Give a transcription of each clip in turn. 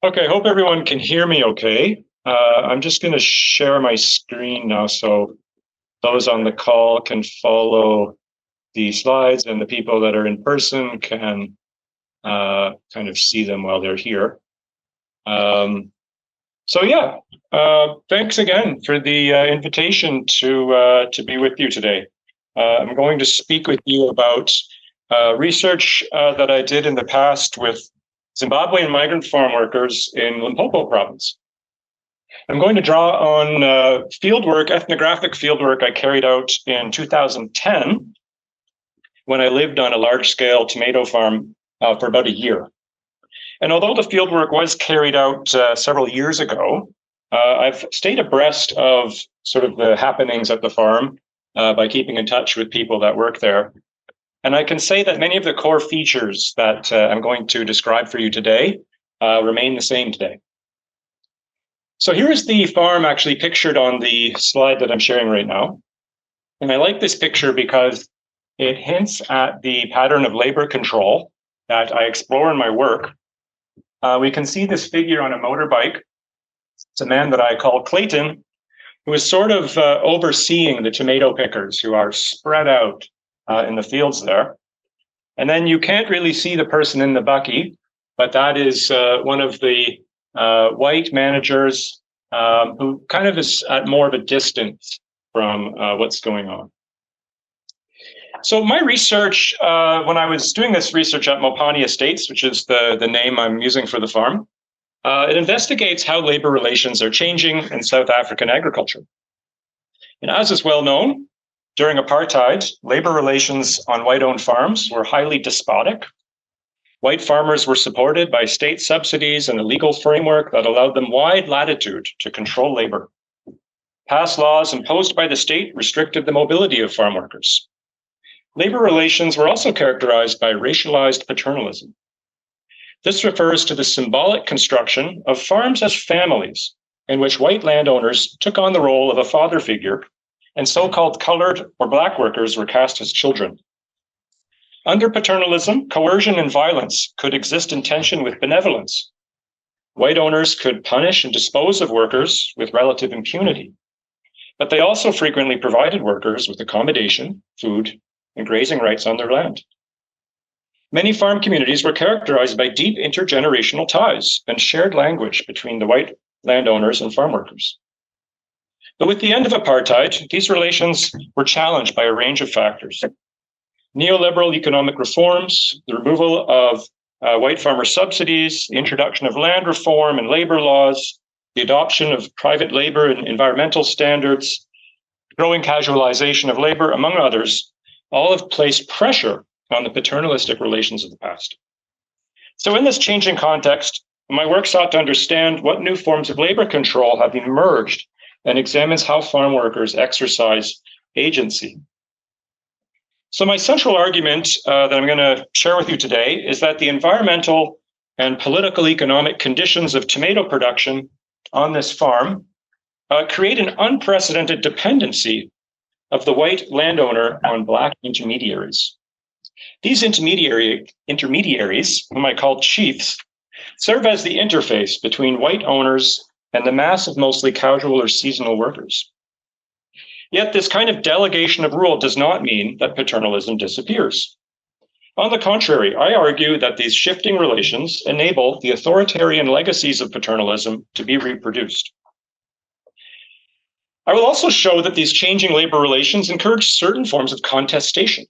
Okay, hope everyone can hear me okay. I'm just going to share my screen now so those on the call can follow the slides and the people that are in person can kind of see them while they're here. Thanks again for the invitation to be with you today. I'm going to speak with you about research that I did in the past with Zimbabwean migrant farm workers in Limpopo province. I'm going to draw on ethnographic fieldwork I carried out in 2010 when I lived on a large-scale tomato farm for about a year. And although the fieldwork was carried out several years ago, I've stayed abreast of sort of the happenings at the farm by keeping in touch with people that work there. And I can say that many of the core features that I'm going to describe for you today remain the same today. So here is the farm actually pictured on the slide that I'm sharing right now. And I like this picture because it hints at the pattern of labor control that I explore in my work. We can see this figure on a motorbike. It's a man that I call Clayton, who is sort of overseeing the tomato pickers who are spread out in the fields there. And then you can't really see the person in the bucky, but that is one of the white managers who kind of is at more of a distance from what's going on. So my research, when I was doing this research at Mopani Estates, which is the name I'm using for the farm, it investigates how labor relations are changing in South African agriculture. And as is well known, during apartheid, labor relations on white-owned farms were highly despotic. White farmers were supported by state subsidies and a legal framework that allowed them wide latitude to control labor. Past laws imposed by the state restricted the mobility of farm workers. Labor relations were also characterized by racialized paternalism. This refers to the symbolic construction of farms as families, in which white landowners took on the role of a father figure, and so-called colored or black workers were cast as children. Under paternalism, coercion and violence could exist in tension with benevolence. White owners could punish and dispose of workers with relative impunity, but they also frequently provided workers with accommodation, food, and grazing rights on their land. Many farm communities were characterized by deep intergenerational ties and shared language between the white landowners and farm workers. But with the end of apartheid, these relations were challenged by a range of factors. Neoliberal economic reforms, the removal of white farmer subsidies, the introduction of land reform and labor laws, the adoption of private labor and environmental standards, growing casualization of labor, among others, all have placed pressure on the paternalistic relations of the past. So in this changing context, my work sought to understand what new forms of labor control have emerged and examines how farm workers exercise agency. So my central argument that I'm going to share with you today is that the environmental and political economic conditions of tomato production on this farm create an unprecedented dependency of the white landowner on black intermediaries. These intermediaries, whom I call chiefs, serve as the interface between white owners and the mass of mostly casual or seasonal workers. Yet this kind of delegation of rule does not mean that paternalism disappears. On the contrary, I argue that these shifting relations enable the authoritarian legacies of paternalism to be reproduced. I will also show that these changing labor relations encourage certain forms of contestation.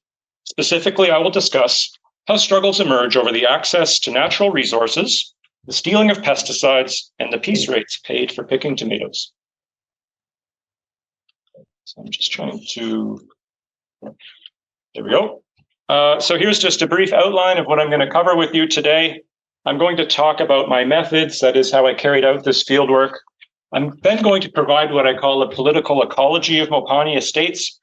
Specifically, I will discuss how struggles emerge over the access to natural resources, the stealing of pesticides, and the piece rates paid for picking tomatoes. So I'm just trying to, there we go. So here's just a brief outline of what I'm going to cover with you today. I'm going to talk about my methods, that is how I carried out this fieldwork. I'm then going to provide what I call a political ecology of Mopani Estates,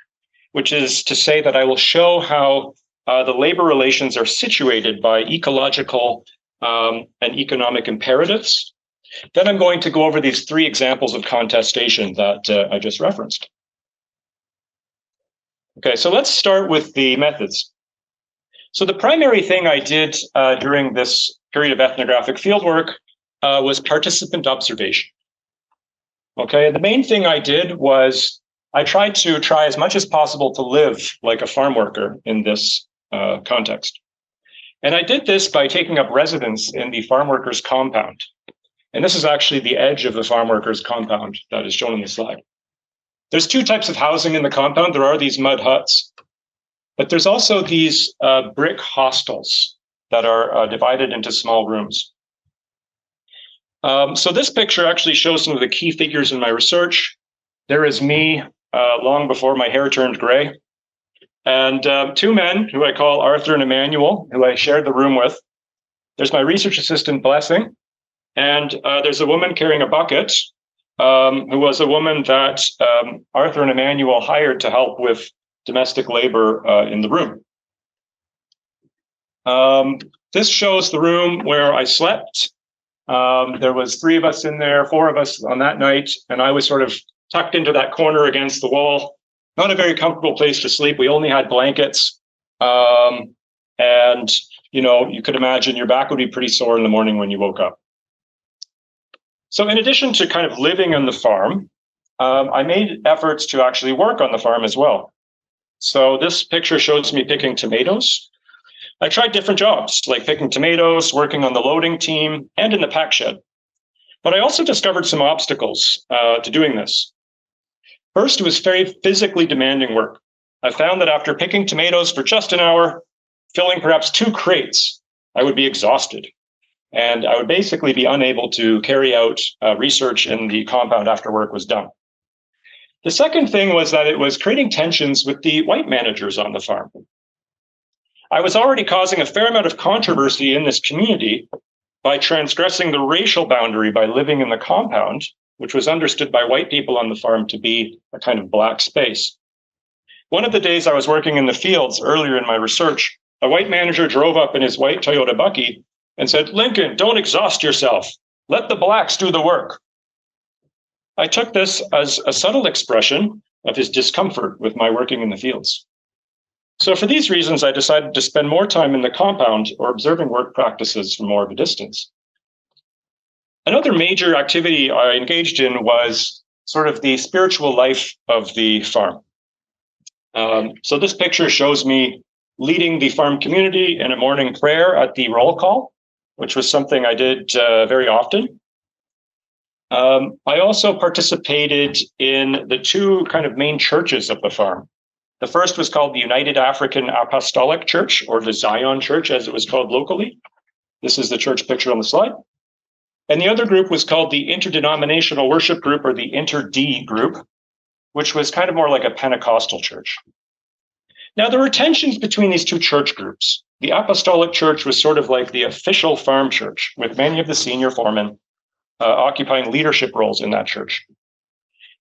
which is to say that I will show how the labor relations are situated by ecological and economic imperatives. Then I'm going to go over these three examples of contestation that I just referenced. Okay, so let's start with the methods. So the primary thing I did during this period of ethnographic fieldwork was participant observation. Okay, the main thing I did was I tried to try as much as possible to live like a farm worker in this context. And I did this by taking up residence in the farm workers compound. And this is actually the edge of the farm workers compound that is shown in the slide. There's two types of housing in the compound. There are these mud huts, but there's also these brick hostels that are divided into small rooms. So this picture actually shows some of the key figures in my research. There is me long before my hair turned gray, and two men who I call Arthur and Emmanuel, who I shared the room with. There's my research assistant, Blessing, and there's a woman carrying a bucket, who was a woman that Arthur and Emmanuel hired to help with domestic labor in the room. This shows the room where I slept. There was 3 of us in there, 4 of us on that night, and I was sort of tucked into that corner against the wall. Not a very comfortable place to sleep. We only had blankets. And, you know, you could imagine your back would be pretty sore in the morning when you woke up. So in addition to kind of living on the farm, I made efforts to actually work on the farm as well. So this picture shows me picking tomatoes. I tried different jobs, like picking tomatoes, working on the loading team, and in the pack shed. But I also discovered some obstacles to doing this. First, it was very physically demanding work. I found that after picking tomatoes for just an hour, filling perhaps 2 crates, I would be exhausted. And I would basically be unable to carry out research in the compound after work was done. The second thing was that it was creating tensions with the white managers on the farm. I was already causing a fair amount of controversy in this community by transgressing the racial boundary by living in the compound, which was understood by white people on the farm to be a kind of black space. One of the days I was working in the fields earlier in my research, a white manager drove up in his white Toyota Bucky and said, "Lincoln, don't exhaust yourself. Let the blacks do the work." I took this as a subtle expression of his discomfort with my working in the fields. So for these reasons, I decided to spend more time in the compound or observing work practices from more of a distance. Another major activity I engaged in was sort of the spiritual life of the farm. So this picture shows me leading the farm community in a morning prayer at the roll call, which was something I did very often. I also participated in the 2 kind of main churches of the farm. The first was called the United African Apostolic Church, or the Zion Church, as it was called locally. This is the church picture on the slide. And the other group was called the Interdenominational Worship Group, or the Inter-D group, which was kind of more like a Pentecostal church. Now, there were tensions between these 2 church groups. The Apostolic Church was sort of like the official farm church, with many of the senior foremen occupying leadership roles in that church.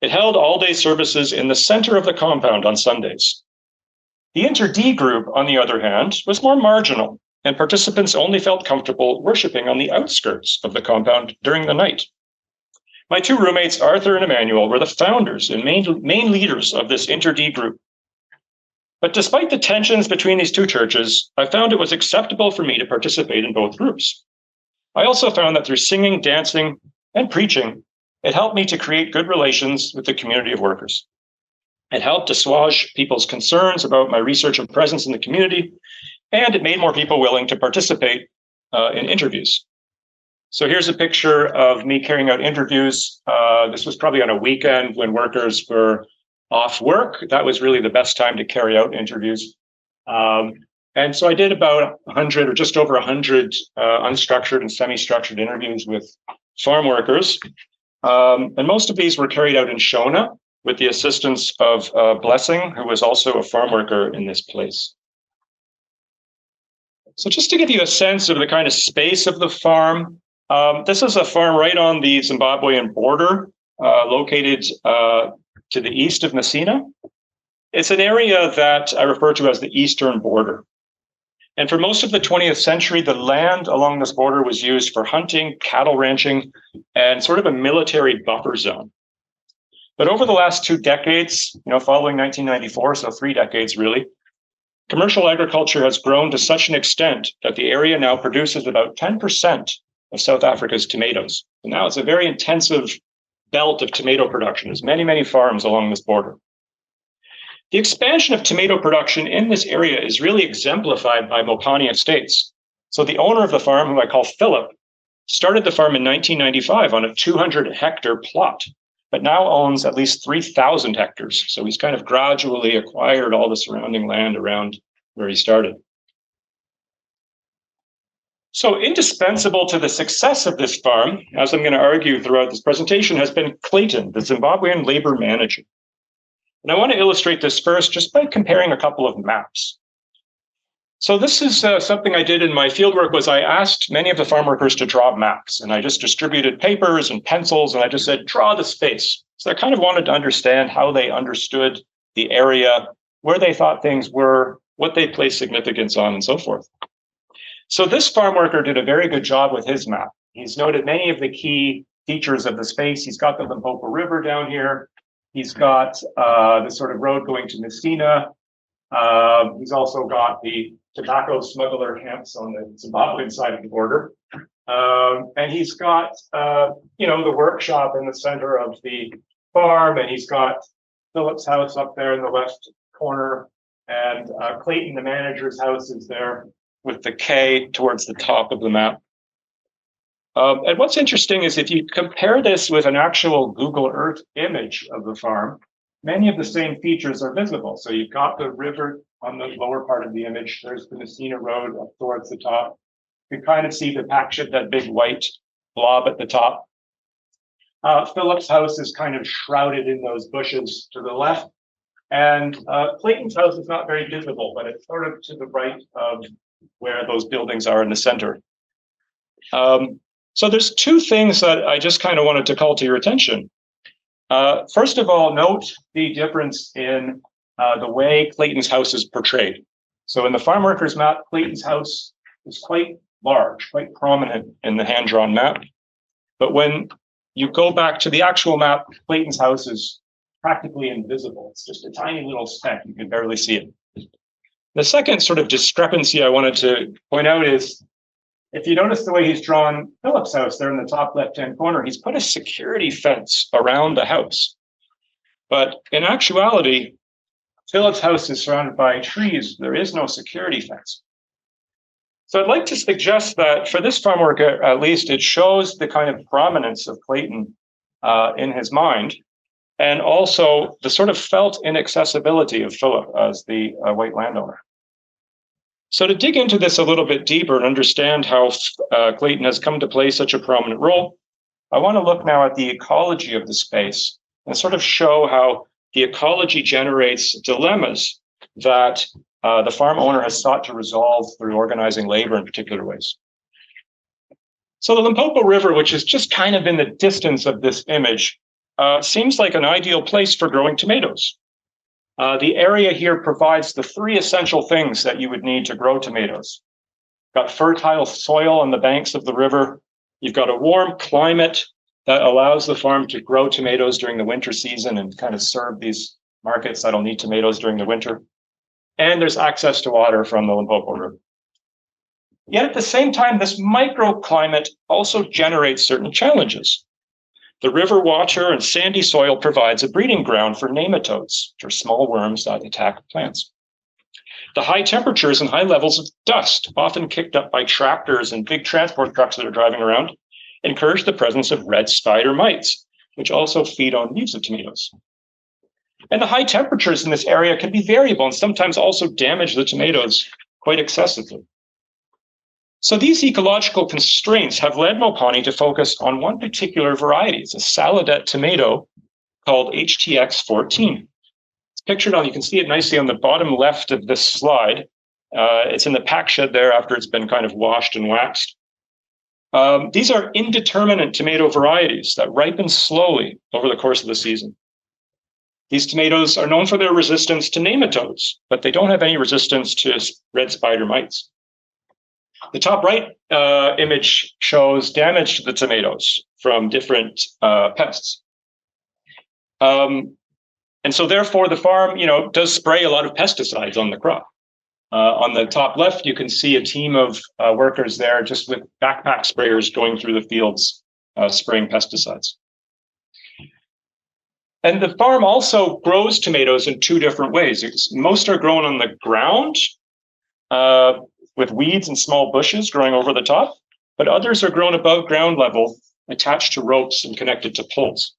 It held all-day services in the center of the compound on Sundays. The Inter-D group, on the other hand, was more marginal, and participants only felt comfortable worshiping on the outskirts of the compound during the night. My 2 roommates, Arthur and Emmanuel, were the founders and main leaders of this Inter-D group. But despite the tensions between these 2 churches, I found it was acceptable for me to participate in both groups. I also found that through singing, dancing, and preaching, it helped me to create good relations with the community of workers. It helped assuage people's concerns about my research and presence in the community, and it made more people willing to participate in interviews. So here's a picture of me carrying out interviews. This was probably on a weekend when workers were off work. That was really the best time to carry out interviews. And so I did about 100 or just over 100 unstructured and semi-structured interviews with farm workers. And most of these were carried out in Shona with the assistance of Blessing, who was also a farm worker in this place. So just to give you a sense of the kind of space of the farm, this is a farm right on the Zimbabwean border, located to the east of Messina. It's an area that I refer to as the eastern border. And for most of the 20th century, the land along this border was used for hunting, cattle ranching, and sort of a military buffer zone. But over the last 2 decades, following 1994, so 3 decades really, commercial agriculture has grown to such an extent that the area now produces about 10% of South Africa's tomatoes. And now it's a very intensive belt of tomato production. There's many, many farms along this border. The expansion of tomato production in this area is really exemplified by Mopani Estates. So the owner of the farm, who I call Philip, started the farm in 1995 on a 200-hectare plot, but now owns at least 3,000 hectares. So he's kind of gradually acquired all the surrounding land around where he started. So indispensable to the success of this farm, as I'm going to argue throughout this presentation, has been Clayton, the Zimbabwean labor manager. And I want to illustrate this first just by comparing a couple of maps. So this is something I did in my fieldwork. Was I asked many of the farm workers to draw maps, and I just distributed papers and pencils, and I just said, draw the space. So I kind of wanted to understand how they understood the area, where they thought things were, what they placed significance on, and so forth. So this farm worker did a very good job with his map. He's noted many of the key features of the space. He's got the Limpopo River down here. He's got the sort of road going to Messina. He's also got the tobacco smuggler camps on the Zimbabwean side of the border. And he's got, the workshop in the center of the farm, and he's got Philip's house up there in the left corner, and Clayton, the manager's house, is there with the K towards the top of the map. And what's interesting is if you compare this with an actual Google Earth image of the farm, many of the same features are visible. So you've got the river on the lower part of the image. There's the Messina Road up towards the top. You can kind of see the pack ship, that big white blob at the top. Philip's house is kind of shrouded in those bushes to the left. And Clayton's house is not very visible, but it's sort of to the right of where those buildings are in the center. So there's two things that I just kind of wanted to call to your attention. First of all, note the difference in the way Clayton's house is portrayed. So in the farm worker's map, Clayton's house is quite large, quite prominent in the hand-drawn map. But when you go back to the actual map, Clayton's house is practically invisible. It's just a tiny little speck. You can barely see it. The second sort of discrepancy I wanted to point out is, if you notice the way he's drawn Philip's house there in the top left-hand corner, he's put a security fence around the house. But in actuality, Philip's house is surrounded by trees. There is no security fence. So I'd like to suggest that for this farm worker, at least, it shows the kind of prominence of Clayton in his mind, and also the sort of felt inaccessibility of Philip as the white landowner. So to dig into this a little bit deeper and understand how Clayton has come to play such a prominent role, I want to look now at the ecology of the space and sort of show how the ecology generates dilemmas that the farm owner has sought to resolve through organizing labor in particular ways. So the Limpopo River, which is just kind of in the distance of this image, seems like an ideal place for growing tomatoes. The area here provides the three essential things that you would need to grow tomatoes. You've got fertile soil on the banks of the river. You've got a warm climate that allows the farm to grow tomatoes during the winter season and kind of serve these markets that'll need tomatoes during the winter. And there's access to water from the Limpopo River. Yet at the same time, this microclimate also generates certain challenges. The river water and sandy soil provides a breeding ground for nematodes, which are small worms that attack plants. The high temperatures and high levels of dust, often kicked up by tractors and big transport trucks that are driving around, encourage the presence of red spider mites, which also feed on leaves of tomatoes. And the high temperatures in this area can be variable and sometimes also damage the tomatoes quite excessively. So these ecological constraints have led Mopani to focus on one particular variety. It's a saladette tomato called HTX14. It's pictured on, you can see it nicely on the bottom left of this slide. It's in the pack shed there after it's been kind of washed and waxed. These are indeterminate tomato varieties that ripen slowly over the course of the season. These tomatoes are known for their resistance to nematodes, but they don't have any resistance to red spider mites. The top right image shows damage to the tomatoes from different pests. And so therefore the farm, does spray a lot of pesticides on the crop. On the top left, you can see a team of workers there just with backpack sprayers going through the fields, spraying pesticides. And the farm also grows tomatoes in two different ways. Most are grown on the ground with weeds and small bushes growing over the top, but others are grown above ground level, attached to ropes and connected to poles.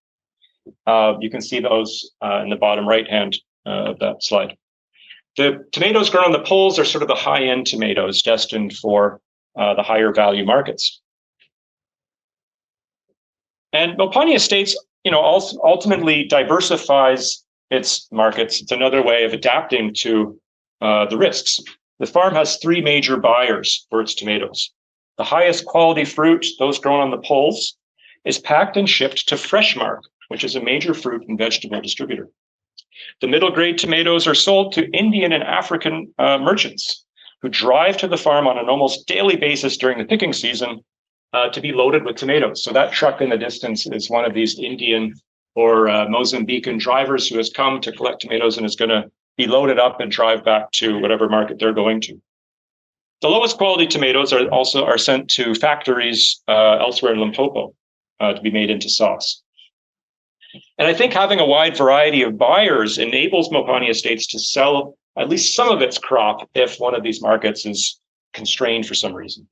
You can see those in the bottom right hand of that slide. The tomatoes grown on the poles are sort of the high-end tomatoes destined for the higher value markets. And Mopani Estates, also ultimately diversifies its markets. It's another way of adapting to the risks. The farm has three major buyers for its tomatoes. The highest quality fruit, those grown on the poles, is packed and shipped to Freshmark, which is a major fruit and vegetable distributor. The middle grade tomatoes are sold to Indian and African merchants who drive to the farm on an almost daily basis during the picking season to be loaded with tomatoes. So that truck in the distance is one of these Indian or Mozambican drivers who has come to collect tomatoes and is going to be loaded up and drive back to whatever market they're going to. The lowest quality tomatoes are sent to factories elsewhere in Limpopo to be made into sauce. And I think having a wide variety of buyers enables Mopani Estates to sell at least some of its crop if one of these markets is constrained for some reason.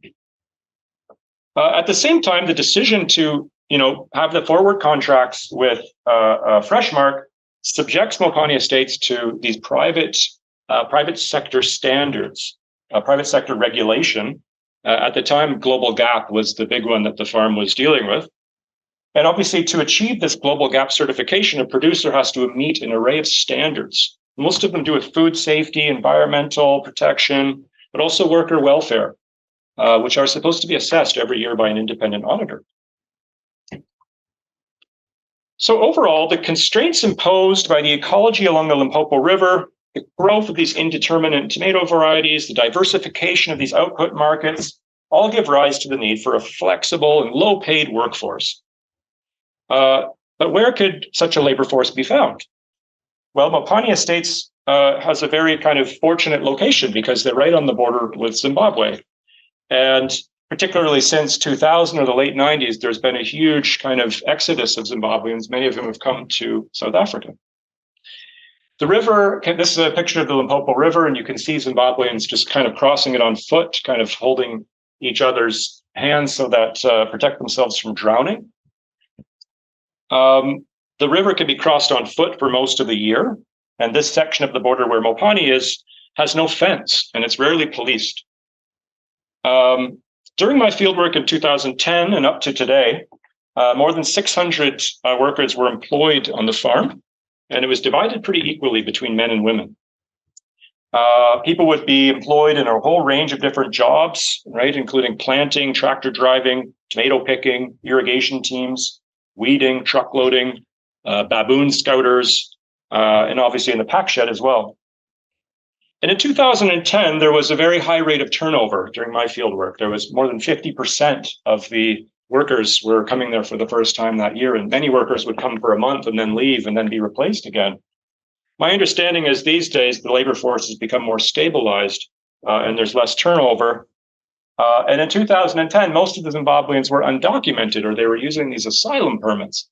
At the same time, the decision to have the forward contracts with Freshmark subjects Mopani Estates to these private sector standards, private sector regulation. At the time, Global Gap was the big one that the farm was dealing with. And obviously, to achieve this Global Gap certification, a producer has to meet an array of standards. Most of them do with food safety, environmental protection, but also worker welfare, which are supposed to be assessed every year by an independent auditor. So overall, the constraints imposed by the ecology along the Limpopo River, the growth of these indeterminate tomato varieties, the diversification of these output markets, all give rise to the need for a flexible and low-paid workforce. But where could such a labor force be found? Well, Mopani Estates has a very kind of fortunate location because they're right on the border with Zimbabwe. And particularly since 2000 or the late 90s, there's been a huge kind of exodus of Zimbabweans. Many of them have come to South Africa. The river, this is a picture of the Limpopo River, and you can see Zimbabweans just kind of crossing it on foot, kind of holding each other's hands so that protect themselves from drowning. The river can be crossed on foot for most of the year, and this section of the border where Mopani is has no fence, and it's rarely policed. During my fieldwork in 2010 and up to today, more than 600 workers were employed on the farm, and it was divided pretty equally between men and women. People would be employed in a whole range of different jobs, right, including planting, tractor driving, tomato picking, irrigation teams, weeding, truck loading, baboon scouters, and obviously in the pack shed as well. And in 2010, there was a very high rate of turnover during my fieldwork. There was more than 50% of the workers were coming there for the first time that year, and many workers would come for a month and then leave and then be replaced again. My understanding is these days the labor force has become more stabilized and there's less turnover. And in 2010, most of the Zimbabweans were undocumented or they were using these asylum permits.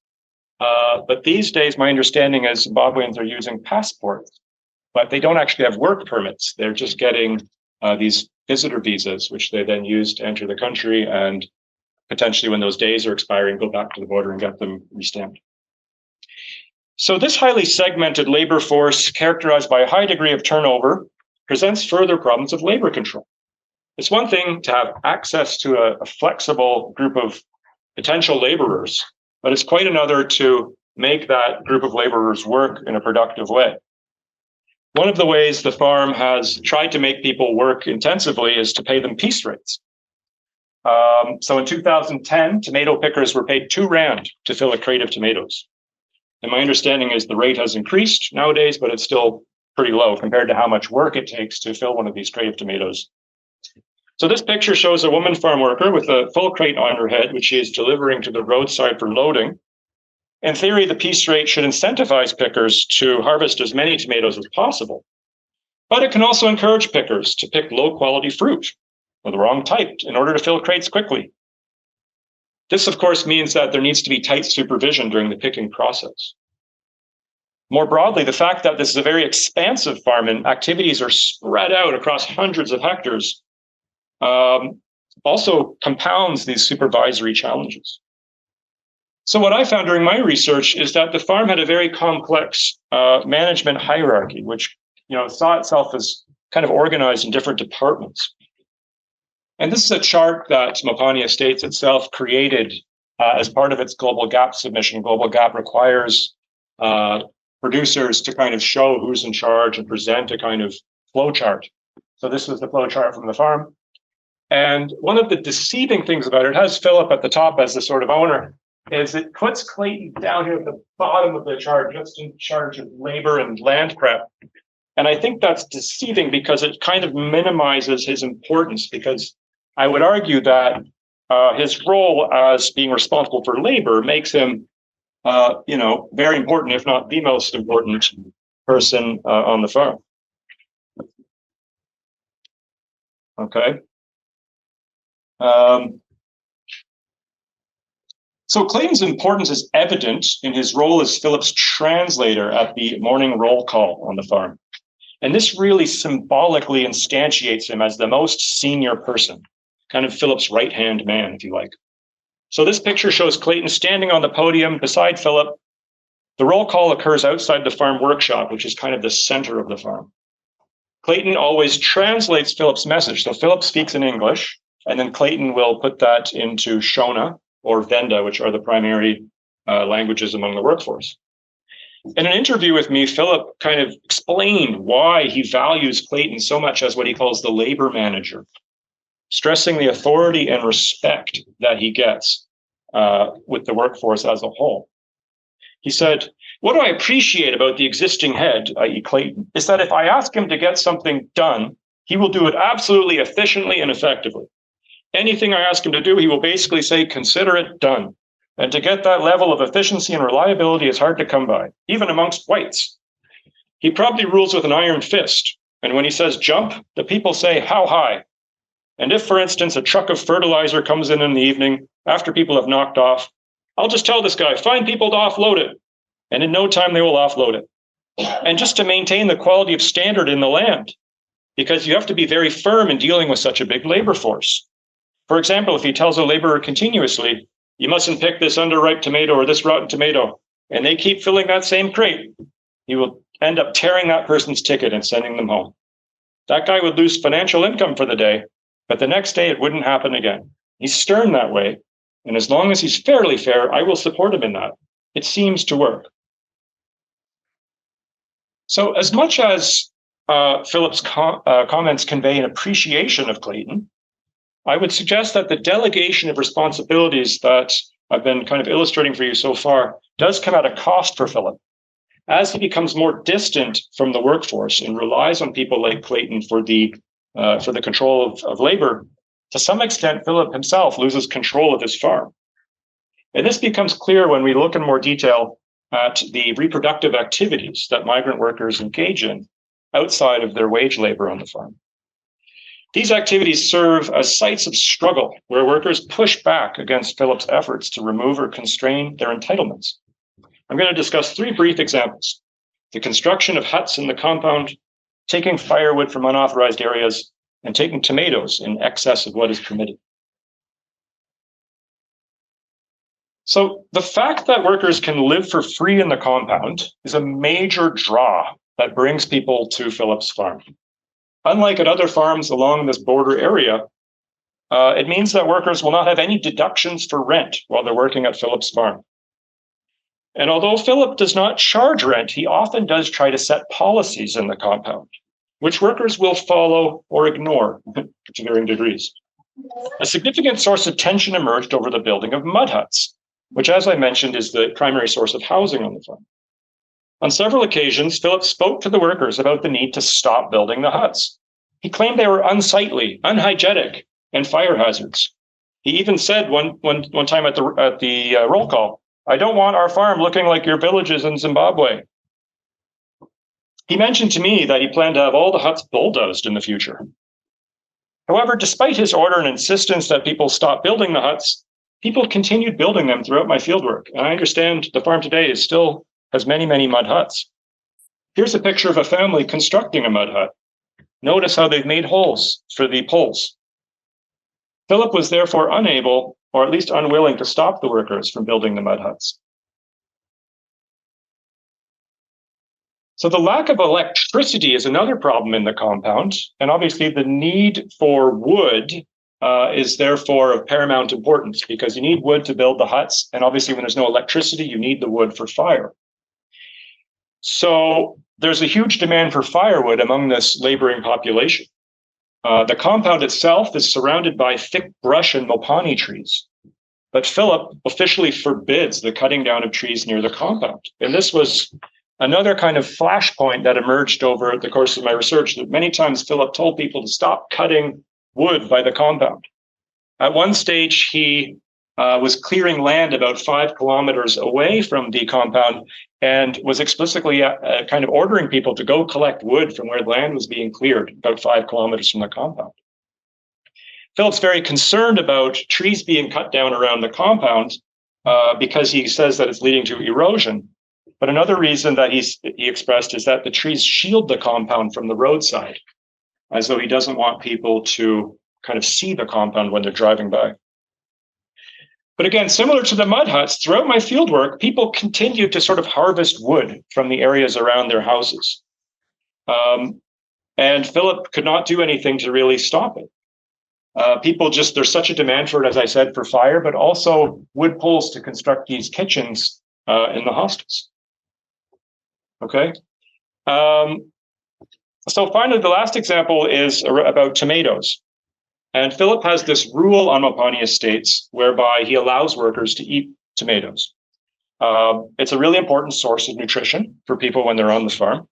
But these days, my understanding is Zimbabweans are using passports, but they don't actually have work permits. They're just getting these visitor visas, which they then use to enter the country and potentially when those days are expiring, go back to the border and get them restamped. So this highly segmented labor force, characterized by a high degree of turnover, presents further problems of labor control. It's one thing to have access to a flexible group of potential laborers, but it's quite another to make that group of laborers work in a productive way. One of the ways the farm has tried to make people work intensively is to pay them piece rates. So in 2010, tomato pickers were paid 2 rand to fill a crate of tomatoes. And my understanding is the rate has increased nowadays, but it's still pretty low compared to how much work it takes to fill one of these crate of tomatoes. So this picture shows a woman farm worker with a full crate on her head, which she is delivering to the roadside for loading. In theory, the piece rate should incentivize pickers to harvest as many tomatoes as possible. But it can also encourage pickers to pick low-quality fruit or the wrong type in order to fill crates quickly. This, of course, means that there needs to be tight supervision during the picking process. More broadly, the fact that this is a very expansive farm and activities are spread out across hundreds of hectares also compounds these supervisory challenges. So what I found during my research is that the farm had a very complex management hierarchy, which saw itself as kind of organized in different departments. And this is a chart that Mopani Estates itself created as part of its Global Gap submission. Global Gap requires producers to kind of show who's in charge and present a kind of flow chart. So this was the flow chart from the farm. And one of the deceiving things about it has Philip at the top as the sort of owner, is it puts Clayton down here at the bottom of the chart, just in charge of labor and land prep. And I think that's deceiving because it kind of minimizes his importance, because I would argue that his role as being responsible for labor makes him very important, if not the most important person on the farm. Okay. So Clayton's importance is evident in his role as Philip's translator at the morning roll call on the farm. And this really symbolically instantiates him as the most senior person, kind of Philip's right-hand man, if you like. So this picture shows Clayton standing on the podium beside Philip. The roll call occurs outside the farm workshop, which is kind of the center of the farm. Clayton always translates Philip's message. So Philip speaks in English, and then Clayton will put that into Shona or Venda, which are the primary languages among the workforce. In an interview with me, Philip kind of explained why he values Clayton so much as what he calls the labor manager, stressing the authority and respect that he gets with the workforce as a whole. He said, "What I appreciate about the existing head, i.e. Clayton, is that if I ask him to get something done, he will do it absolutely efficiently and effectively. Anything I ask him to do, he will basically say, consider it done. And to get that level of efficiency and reliability is hard to come by, even amongst whites. He probably rules with an iron fist. And when he says jump, the people say, how high? And if, for instance, a truck of fertilizer comes in the evening after people have knocked off, I'll just tell this guy, find people to offload it. And in no time, they will offload it. And just to maintain the quality of standard in the land, because you have to be very firm in dealing with such a big labor force. For example, if he tells a laborer continuously, you mustn't pick this underripe tomato or this rotten tomato, and they keep filling that same crate, he will end up tearing that person's ticket and sending them home. That guy would lose financial income for the day, but the next day it wouldn't happen again. He's stern that way, and as long as he's fairly fair, I will support him in that. It seems to work. So as much as Philip's comments convey an appreciation of Clayton, I would suggest that the delegation of responsibilities that I've been kind of illustrating for you so far does come at a cost for Philip. As he becomes more distant from the workforce and relies on people like Clayton for the control of labor, to some extent, Philip himself loses control of his farm. And this becomes clear when we look in more detail at the reproductive activities that migrant workers engage in outside of their wage labor on the farm. These activities serve as sites of struggle where workers push back against Philip's efforts to remove or constrain their entitlements. I'm going to discuss three brief examples: the construction of huts in the compound, taking firewood from unauthorized areas, and taking tomatoes in excess of what is permitted. So the fact that workers can live for free in the compound is a major draw that brings people to Philip's farm. Unlike at other farms along this border area, it means that workers will not have any deductions for rent while they're working at Philip's farm. And although Philip does not charge rent, he often does try to set policies in the compound, which workers will follow or ignore to varying degrees. A significant source of tension emerged over the building of mud huts, which, as I mentioned, is the primary source of housing on the farm. On several occasions, Philip spoke to the workers about the need to stop building the huts. He claimed they were unsightly, unhygienic, and fire hazards. He even said one time at the roll call, "I don't want our farm looking like your villages in Zimbabwe." He mentioned to me that he planned to have all the huts bulldozed in the future. However, despite his order and insistence that people stop building the huts, people continued building them throughout my fieldwork. And I understand the farm today still has many, many mud huts. Here's a picture of a family constructing a mud hut. Notice how they've made holes for the poles. Philip was therefore unable, or at least unwilling, to stop the workers from building the mud huts. So the lack of electricity is another problem in the compound, and obviously the need for wood is therefore of paramount importance, because you need wood to build the huts, and obviously when there's no electricity, you need the wood for fire. So there's a huge demand for firewood among this laboring population. The compound itself is surrounded by thick brush and mopani trees, but Philip officially forbids the cutting down of trees near the compound. And this was another kind of flashpoint that emerged over the course of my research, that many times Philip told people to stop cutting wood by the compound. At one stage, he was clearing land about 5 kilometers away from the compound and was explicitly kind of ordering people to go collect wood from where land was being cleared about 5 kilometers from the compound. Philip's very concerned about trees being cut down around the compound because he says that it's leading to erosion. But another reason that he expressed is that the trees shield the compound from the roadside, as though he doesn't want people to kind of see the compound when they're driving by. But again, similar to the mud huts, throughout my fieldwork, people continued to sort of harvest wood from the areas around their houses. And Philip could not do anything to really stop it. There's such a demand for it, as I said, for fire, but also wood poles to construct these kitchens in the hostels. Okay. So finally, the last example is about tomatoes. And Philip has this rule on Mopani estates whereby he allows workers to eat tomatoes. It's a really important source of nutrition for people when they're on the farm.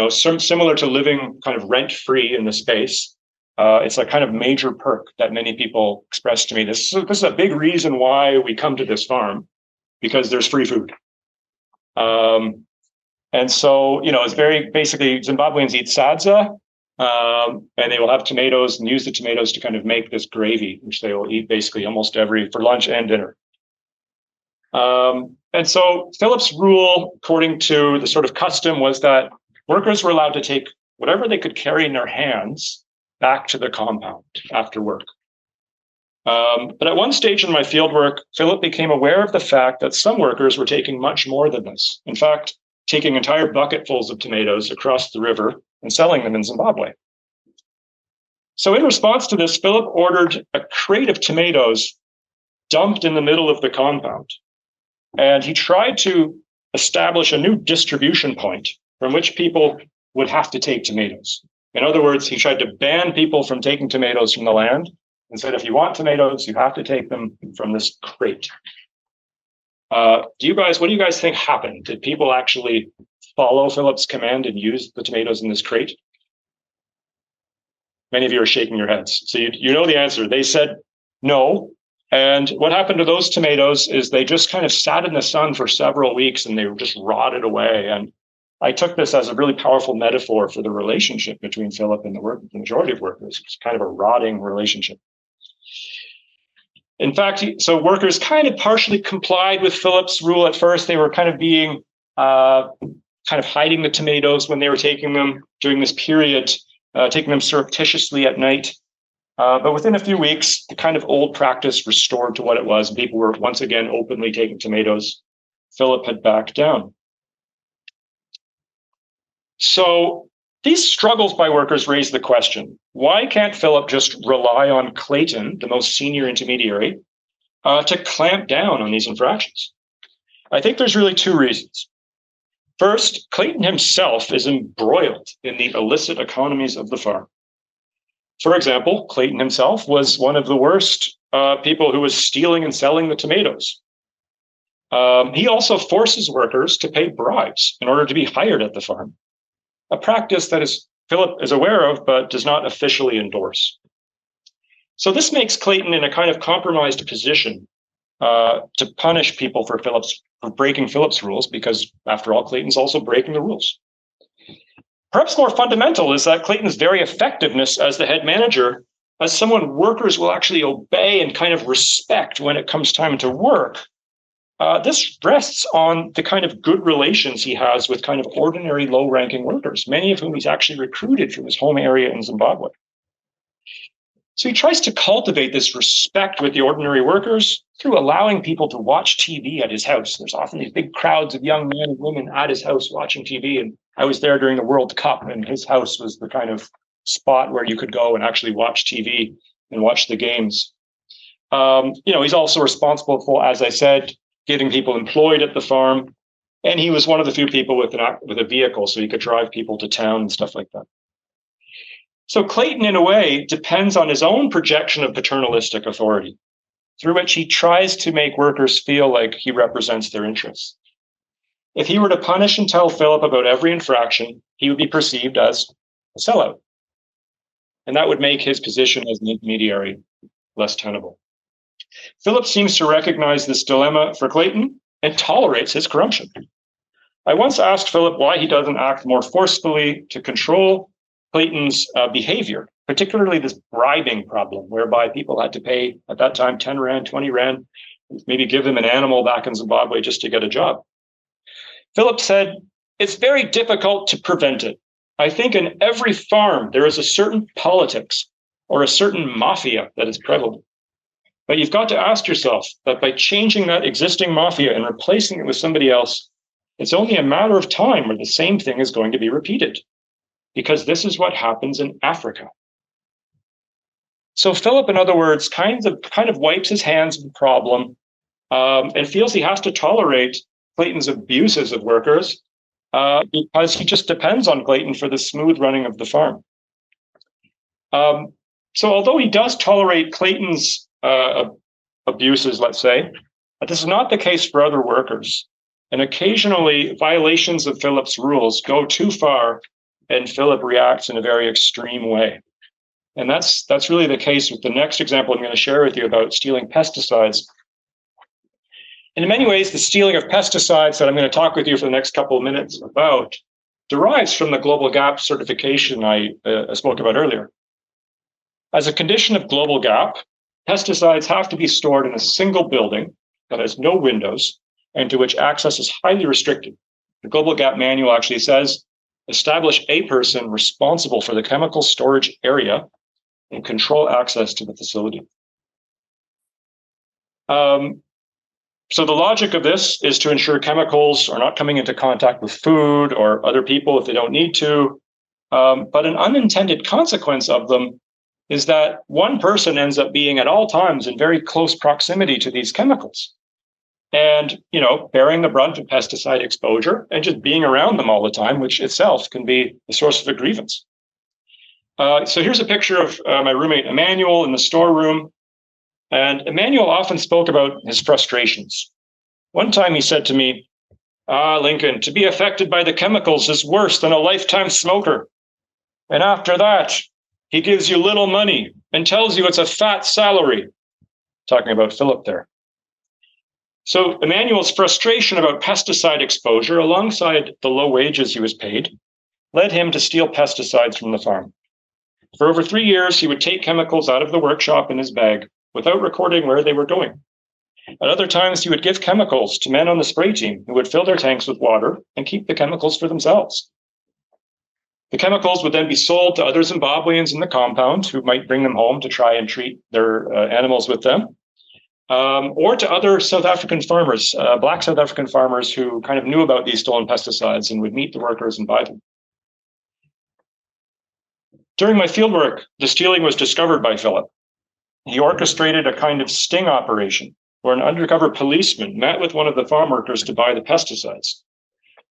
Similar to living kind of rent-free in the space, it's a kind of major perk that many people express to me. This is a big reason why we come to this farm, because there's free food. And so, it's very basically Zimbabweans eat sadza, and they will have tomatoes and use the tomatoes to kind of make this gravy, which they will eat basically almost for lunch and dinner. And so Philip's rule, according to the sort of custom, was that workers were allowed to take whatever they could carry in their hands back to the compound after work. But at one stage in my fieldwork, Philip became aware of the fact that some workers were taking much more than this. In fact, taking entire bucketfuls of tomatoes across the river and selling them in Zimbabwe. So in response to this, Philip ordered a crate of tomatoes dumped in the middle of the compound. And he tried to establish a new distribution point from which people would have to take tomatoes. In other words, he tried to ban people from taking tomatoes from the land and said, if you want tomatoes, you have to take them from this crate. What do you guys think happened? Did people actually follow Philip's command and use the tomatoes in this crate? Many of you are shaking your heads. So you know the answer. They said no. And what happened to those tomatoes is they just kind of sat in the sun for several weeks and they were just rotted away. And I took this as a really powerful metaphor for the relationship between Philip and the majority of workers. It's kind of a rotting relationship. In fact, so workers kind of partially complied with Philip's rule at first. They were kind of being hiding the tomatoes when they were taking them during this period, taking them surreptitiously at night. But within a few weeks, the kind of old practice restored to what it was. And people were once again openly taking tomatoes. Philip had backed down. So these struggles by workers raise the question, why can't Philip just rely on Clayton, the most senior intermediary, to clamp down on these infractions? I think there's really two reasons. First, Clayton himself is embroiled in the illicit economies of the farm. For example, Clayton himself was one of the worst people who was stealing and selling the tomatoes. He also forces workers to pay bribes in order to be hired at the farm, a practice that Philip is aware of, but does not officially endorse. So this makes Clayton in a kind of compromised position to punish people for breaking Philip's rules, because after all, Clayton's also breaking the rules. Perhaps more fundamental is that Clayton's very effectiveness as the head manager, as someone workers will actually obey and kind of respect when it comes time to work, this rests on the kind of good relations he has with kind of ordinary low-ranking workers, many of whom he's actually recruited from his home area in Zimbabwe. So he tries to cultivate this respect with the ordinary workers through allowing people to watch TV at his house. There's often these big crowds of young men and women at his house watching TV. And I was there during the World Cup, and his house was the kind of spot where you could go and actually watch TV and watch the games. He's also responsible for, as I said, getting people employed at the farm. And he was one of the few people with a vehicle, so he could drive people to town and stuff like that. So Clayton, in a way, depends on his own projection of paternalistic authority, through which he tries to make workers feel like he represents their interests. If he were to punish and tell Philip about every infraction, he would be perceived as a sellout. And that would make his position as an intermediary less tenable. Philip seems to recognize this dilemma for Clayton and tolerates his corruption. I once asked Philip why he doesn't act more forcefully to control Clayton's behavior, particularly this bribing problem, whereby people had to pay, at that time, 10 Rand, 20 Rand, maybe give them an animal back in Zimbabwe just to get a job. Philip said, it's very difficult to prevent it. I think in every farm, there is a certain politics or a certain mafia that is prevalent. But you've got to ask yourself that by changing that existing mafia and replacing it with somebody else, it's only a matter of time where the same thing is going to be repeated, because this is what happens in Africa. So Philip, in other words, kind of wipes his hands of the problem and feels he has to tolerate Clayton's abuses of workers because he just depends on Clayton for the smooth running of the farm. So although he does tolerate Clayton's abuses, let's say, this is not the case for other workers. And occasionally violations of Philip's rules go too far and Philip reacts in a very extreme way. And that's really the case with the next example I'm going to share with you about stealing pesticides. And in many ways, the stealing of pesticides that I'm going to talk with you for the next couple of minutes about derives from the Global Gap certification I spoke about earlier. As a condition of Global Gap, pesticides have to be stored in a single building that has no windows and to which access is highly restricted. The Global Gap manual actually says, establish a person responsible for the chemical storage area and control access to the facility. So the logic of this is to ensure chemicals are not coming into contact with food or other people if they don't need to. But an unintended consequence of them is that one person ends up being at all times in very close proximity to these chemicals and, bearing the brunt of pesticide exposure and just being around them all the time, which itself can be the source of a grievance. So here's a picture of my roommate Emmanuel in the storeroom. And Emmanuel often spoke about his frustrations. One time he said to me, Lincoln, to be affected by the chemicals is worse than a lifetime smoker. And after that, he gives you little money and tells you it's a fat salary. Talking about Philip there. So Emmanuel's frustration about pesticide exposure, alongside the low wages he was paid, led him to steal pesticides from the farm. For over 3 years, he would take chemicals out of the workshop in his bag without recording where they were going. At other times, he would give chemicals to men on the spray team who would fill their tanks with water and keep the chemicals for themselves. The chemicals would then be sold to other Zimbabweans in the compound who might bring them home to try and treat their animals with them, or to other South African farmers, Black South African farmers who kind of knew about these stolen pesticides and would meet the workers and buy them. During my fieldwork, the stealing was discovered by Philip. He orchestrated a kind of sting operation where an undercover policeman met with one of the farm workers to buy the pesticides.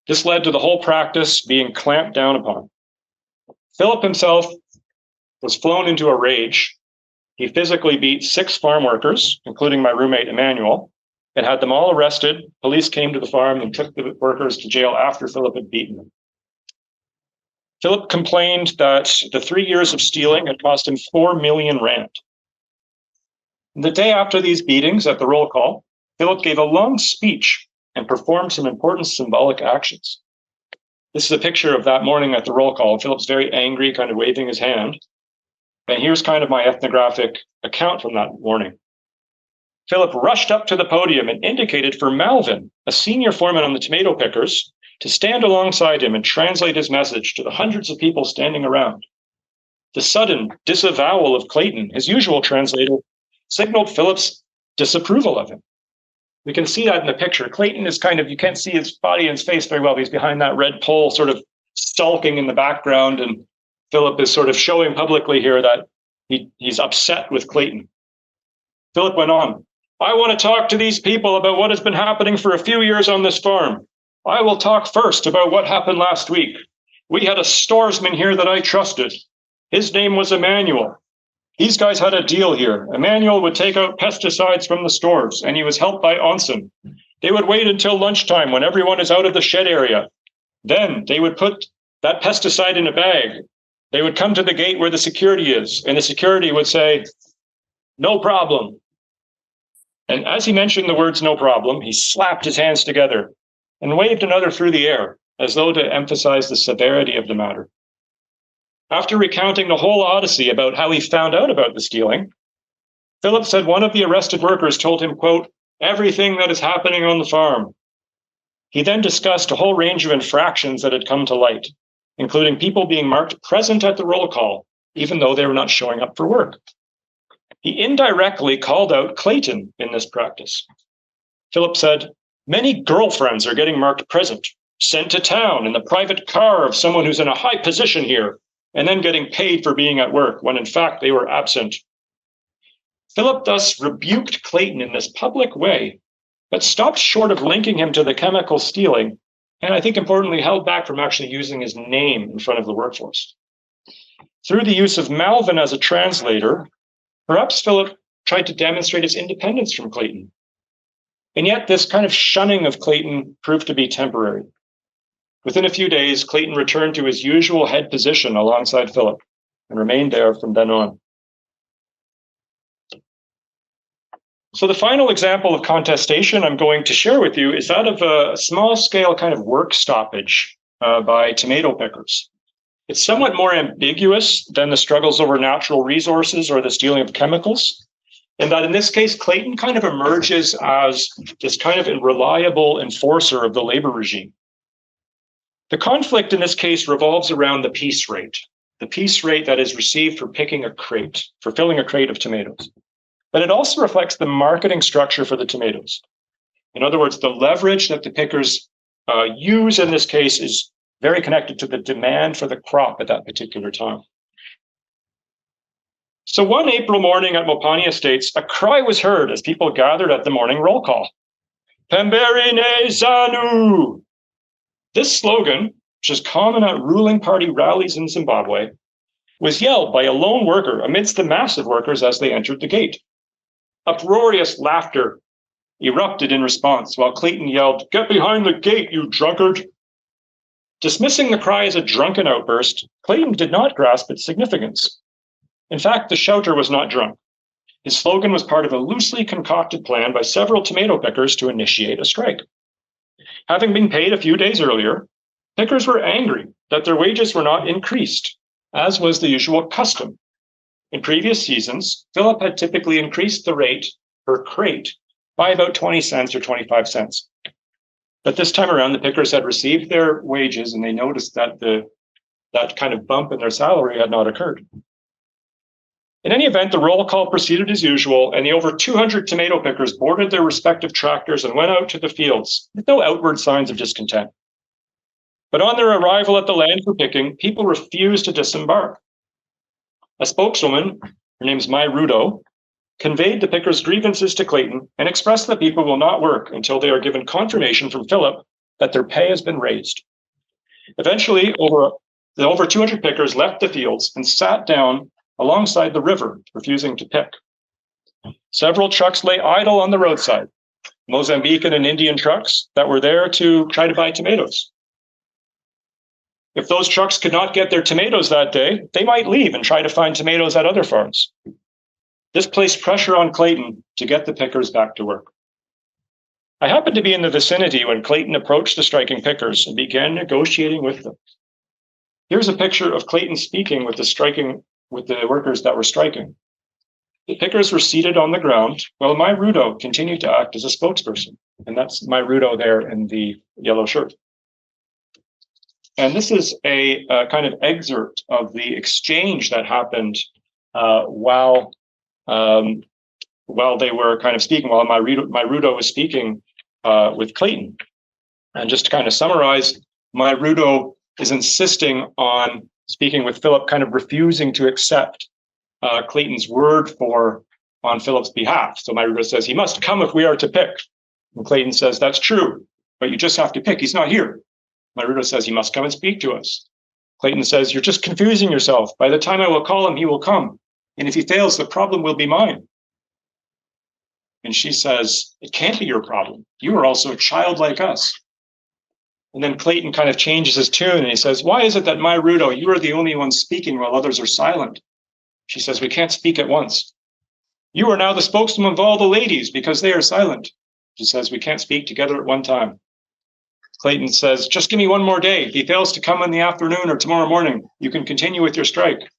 This led to the whole practice being clamped down upon. Philip himself was flown into a rage. He physically beat 6 farm workers, including my roommate Emmanuel, and had them all arrested. Police came to the farm and took the workers to jail after Philip had beaten them. Philip complained that the 3 years of stealing had cost him 4 million Rand. The day after these beatings at the roll call, Philip gave a long speech and performed some important symbolic actions. This is a picture of that morning at the roll call. Philip's very angry, kind of waving his hand. And here's kind of my ethnographic account from that morning. Philip rushed up to the podium and indicated for Malvin, a senior foreman on the tomato pickers, to stand alongside him and translate his message to the hundreds of people standing around. The sudden disavowal of Clayton, his usual translator, signaled Philip's disapproval of him. We can see that in the picture. Clayton is kind of, you can't see his body and his face very well. He's behind that red pole, sort of sulking in the background, and Philip is sort of showing publicly here that he's upset with Clayton. Philip went on, I want to talk to these people about what has been happening for a few years on this farm. I will talk first about what happened last week. We had a storesman here that I trusted. His name was Emmanuel. These guys had a deal here. Emmanuel would take out pesticides from the stores, and he was helped by Addisson. They would wait until lunchtime when everyone is out of the shed area. Then they would put that pesticide in a bag. They would come to the gate where the security is, and the security would say, no problem. And as he mentioned the words no problem, he slapped his hands together and waved another through the air, as though to emphasize the severity of the matter. After recounting the whole odyssey about how he found out about the stealing, Philip said one of the arrested workers told him, quote, everything that is happening on the farm. He then discussed a whole range of infractions that had come to light, including people being marked present at the roll call, even though they were not showing up for work. He indirectly called out Clayton in this practice. Philip said, many girlfriends are getting marked present, sent to town in the private car of someone who's in a high position here, and then getting paid for being at work when in fact they were absent. Philip thus rebuked Clayton in this public way, but stopped short of linking him to the chemical stealing, and I think importantly held back from actually using his name in front of the workforce. Through the use of Malvin as a translator, perhaps Philip tried to demonstrate his independence from Clayton. And yet this kind of shunning of Clayton proved to be temporary. Within a few days, Clayton returned to his usual head position alongside Philip and remained there from then on. So the final example of contestation I'm going to share with you is that of a small-scale kind of work stoppage by tomato pickers. It's somewhat more ambiguous than the struggles over natural resources or the stealing of chemicals, in that in this case, Clayton kind of emerges as this kind of reliable enforcer of the labor regime. The conflict in this case revolves around the piece rate that is received for picking a crate, for filling a crate of tomatoes. But it also reflects the marketing structure for the tomatoes. In other words, the leverage that the pickers use in this case is very connected to the demand for the crop at that particular time. So one April morning at Mopani Estates, a cry was heard as people gathered at the morning roll call. Pembere ne Zanu! This slogan, which is common at ruling party rallies in Zimbabwe, was yelled by a lone worker amidst the massive workers as they entered the gate. Uproarious laughter erupted in response, while Clayton yelled, "Get behind the gate, you drunkard!" Dismissing the cry as a drunken outburst, Clayton did not grasp its significance. In fact, the shouter was not drunk. His slogan was part of a loosely concocted plan by several tomato pickers to initiate a strike. Having been paid a few days earlier, pickers were angry that their wages were not increased, as was the usual custom. In previous seasons, Philip had typically increased the rate per crate by about 20 cents or 25 cents. But this time around, the pickers had received their wages and they noticed that that kind of bump in their salary had not occurred. In any event, the roll call proceeded as usual, and the over 200 tomato pickers boarded their respective tractors and went out to the fields with no outward signs of discontent. But on their arrival at the land for picking, people refused to disembark. A spokeswoman, her name's Mai Rudo, conveyed the pickers' grievances to Clayton and expressed that people will not work until they are given confirmation from Philip that their pay has been raised. Eventually, the over 200 pickers left the fields and sat down alongside the river, refusing to pick. Several trucks lay idle on the roadside, Mozambican and Indian trucks that were there to try to buy tomatoes. If those trucks could not get their tomatoes that day, they might leave and try to find tomatoes at other farms. This placed pressure on Clayton to get the pickers back to work. I happened to be in the vicinity when Clayton approached the striking pickers and began negotiating with them. Here's a picture of Clayton speaking with the workers that were striking. The pickers were seated on the ground while my Rudo continued to act as a spokesperson. And that's my Rudo there in the yellow shirt. And this is a kind of excerpt of the exchange that happened while they were kind of speaking, while my Rudo was speaking with Clayton. And just to kind of summarize, my Rudo is insisting on speaking with Philip, kind of refusing to accept Clayton's word on Philip's behalf. So my Rudo says, he must come if we are to pick. And Clayton says, that's true, but you just have to pick. He's not here. My Rudo says, he must come and speak to us. Clayton says, you're just confusing yourself. By the time I will call him, he will come. And if he fails, the problem will be mine. And she says, it can't be your problem. You are also a child like us. And then Clayton kind of changes his tune and he says, why is it that my Rudo, you are the only one speaking while others are silent? She says, we can't speak at once. You are now the spokesman of all the ladies because they are silent. She says, we can't speak together at one time. Clayton says, just give me one more day. If he fails to come in the afternoon or tomorrow morning, you can continue with your strike.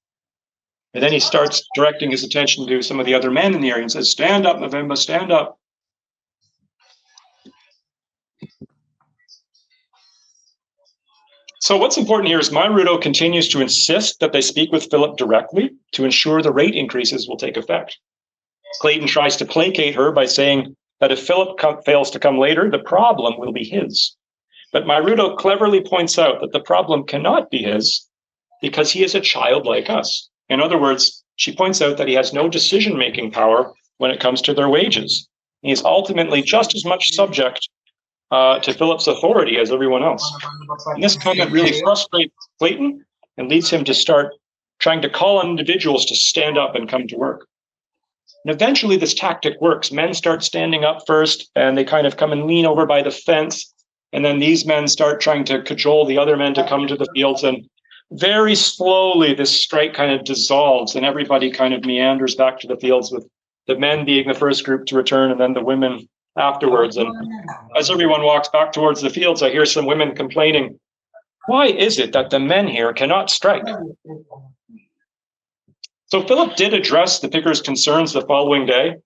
And then he starts directing his attention to some of the other men in the area and says, stand up, Mavemba, stand up. So what's important here is my Rudo continues to insist that they speak with Philip directly to ensure the rate increases will take effect. Clayton tries to placate her by saying that if Philip fails to come later, the problem will be his. But my Rudo cleverly points out that the problem cannot be his because he is a child like us. In other words, she points out that he has no decision-making power when it comes to their wages. He is ultimately just as much subject to Philip's authority as everyone else. And this comment really frustrates Clayton and leads him to start trying to call on individuals to stand up and come to work. And eventually this tactic works. Men start standing up first and they kind of come and lean over by the fence. And then these men start trying to cajole the other men to come to the fields. And very slowly, this strike kind of dissolves and everybody kind of meanders back to the fields, with the men being the first group to return and then the women afterwards. And as everyone walks back towards the fields, I hear some women complaining, why is it that the men here cannot strike? So Philip did address the pickers' concerns the following day.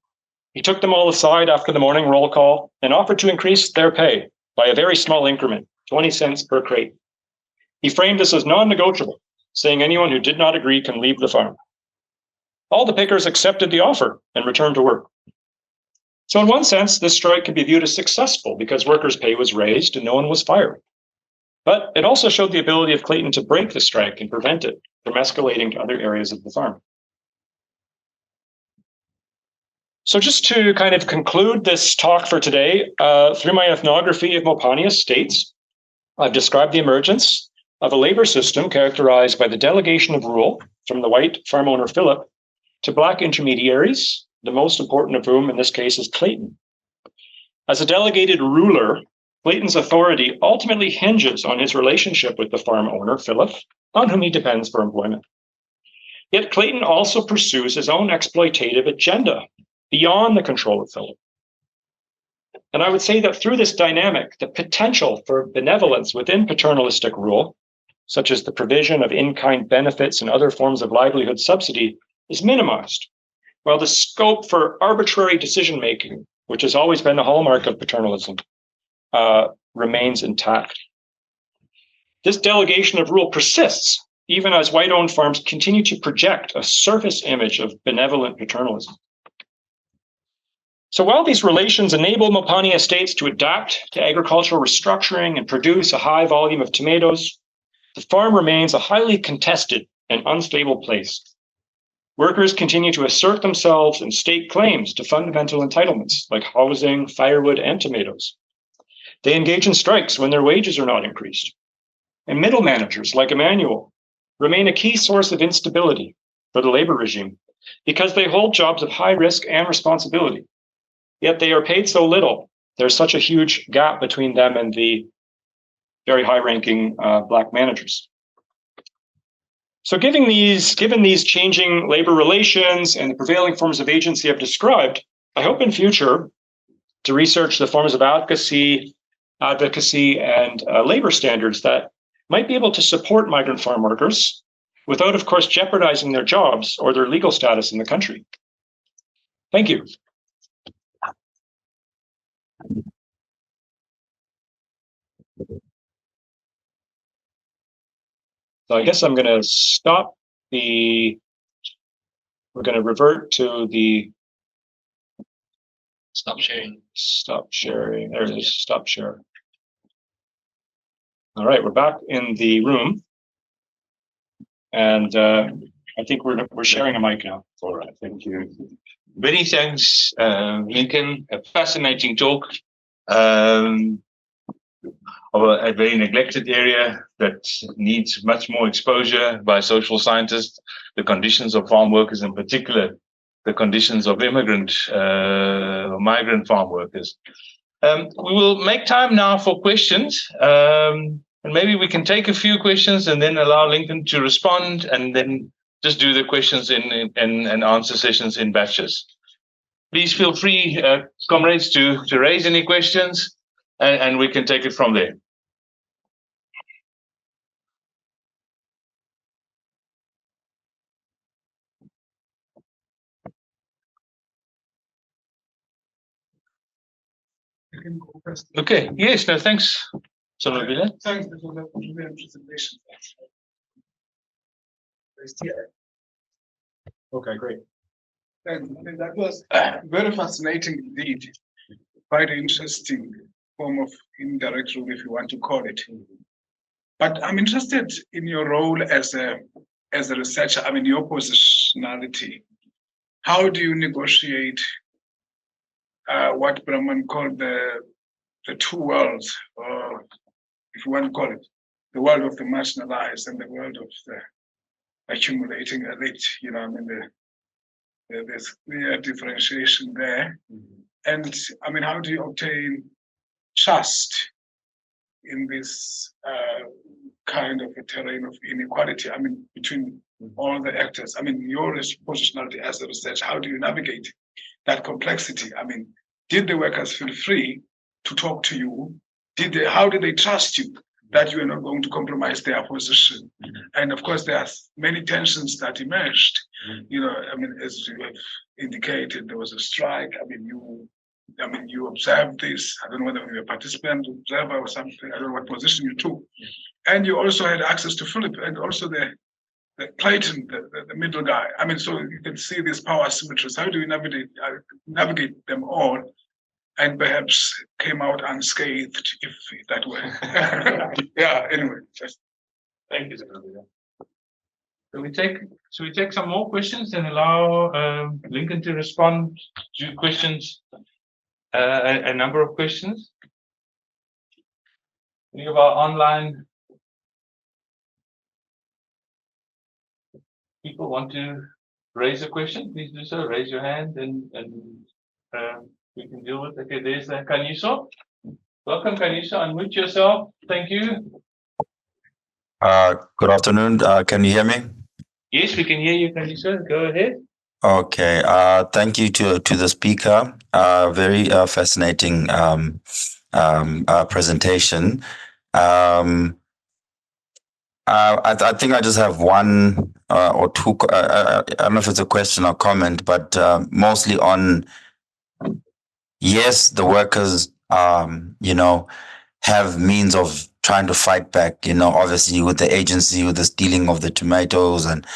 He took them all aside after the morning roll call and offered to increase their pay by a very small increment, 20 cents per crate. He framed this as non-negotiable, saying anyone who did not agree can leave the farm. All the pickers accepted the offer and returned to work. So in one sense, this strike can be viewed as successful because workers' pay was raised and no one was fired. But it also showed the ability of Clayton to break the strike and prevent it from escalating to other areas of the farm. So just to kind of conclude this talk for today, through my ethnography of Mopani estates, I've described the emergence of a labor system characterized by the delegation of rule from the white farm owner Philip to black intermediaries, the most important of whom in this case is Clayton. As a delegated ruler, Clayton's authority ultimately hinges on his relationship with the farm owner, Philip, on whom he depends for employment. Yet Clayton also pursues his own exploitative agenda beyond the control of Philip. And I would say that through this dynamic, the potential for benevolence within paternalistic rule, such as the provision of in-kind benefits and other forms of livelihood subsidy, is minimized, while the scope for arbitrary decision-making, which has always been the hallmark of paternalism, remains intact. This delegation of rule persists, even as white-owned farms continue to project a surface image of benevolent paternalism. So while these relations enable Mopani estates to adapt to agricultural restructuring and produce a high volume of tomatoes, the farm remains a highly contested and unstable place. Workers continue to assert themselves and stake claims to fundamental entitlements like housing, firewood, and tomatoes. They engage in strikes when their wages are not increased. And middle managers like Emmanuel remain a key source of instability for the labor regime because they hold jobs of high risk and responsibility. Yet they are paid so little. There's such a huge gap between them and the very high-ranking black managers. So given these changing labor relations and the prevailing forms of agency I've described, I hope in future to research the forms of advocacy and labor standards that might be able to support migrant farm workers without, of course, jeopardizing their jobs or their legal status in the country. Thank you. So I guess I'm going to stop we're going to revert to the stop sharing. There it is. Stop share. All right, we're back in the room, and I think we're sharing a mic now. All right, thank you. Many thanks, Lincoln. A fascinating talk. Of a very neglected area that needs much more exposure by social scientists, the conditions of farm workers, in particular, the conditions of immigrant, migrant farm workers. We will make time now for questions, and maybe we can take a few questions and then allow Lincoln to respond, and then just do the questions and answer sessions in batches. Please feel free, comrades, to raise any questions, and we can take it from there. Okay, yes, no, thanks. Thanks for the presentation. Okay, great. Thanks. I mean, that was very fascinating indeed. Quite an interesting form of indirect rule, if you want to call it. But I'm interested in your role as a researcher. I mean, your positionality. How do you negotiate what Brahman called the two worlds, or if you want to call it, the world of the marginalized and the world of the accumulating elite? You know, I mean, there's clear differentiation there. And I mean, how do you obtain trust in this kind of a terrain of inequality? I mean, between all the actors. I mean, your positionality as a researcher, how do you navigate that complexity? I mean, did the workers feel free to talk to you? How did they trust you that you are not going to compromise their position? And of course, there are many tensions that emerged. You know, I mean, as you have indicated, there was a strike. I mean, you observed this. I don't know whether you were a participant, observer, or something. I don't know what position you took. And you also had access to Philip, and also the Clayton, the middle guy. I mean, so you can see these power asymmetries. How do you navigate them all, and perhaps came out unscathed, if that were? Yeah. Anyway, just thank you. Should we take some more questions and allow Lincoln to respond to questions? A number of questions. Any of our online people want to raise a question? Please do so. Raise your hand, and we can deal with it. Okay, there's Kaniso. Welcome, Kaniso. Unmute yourself. Thank you. Good afternoon. Can you hear me? Yes, we can hear you, Kaniso. Go ahead. Okay. Thank you to the speaker. Very fascinating presentation. I think I just have one or two. I don't know if it's a question or comment, but mostly on, yes, the workers, have means of trying to fight back, obviously with the agency, with the stealing of the tomatoes and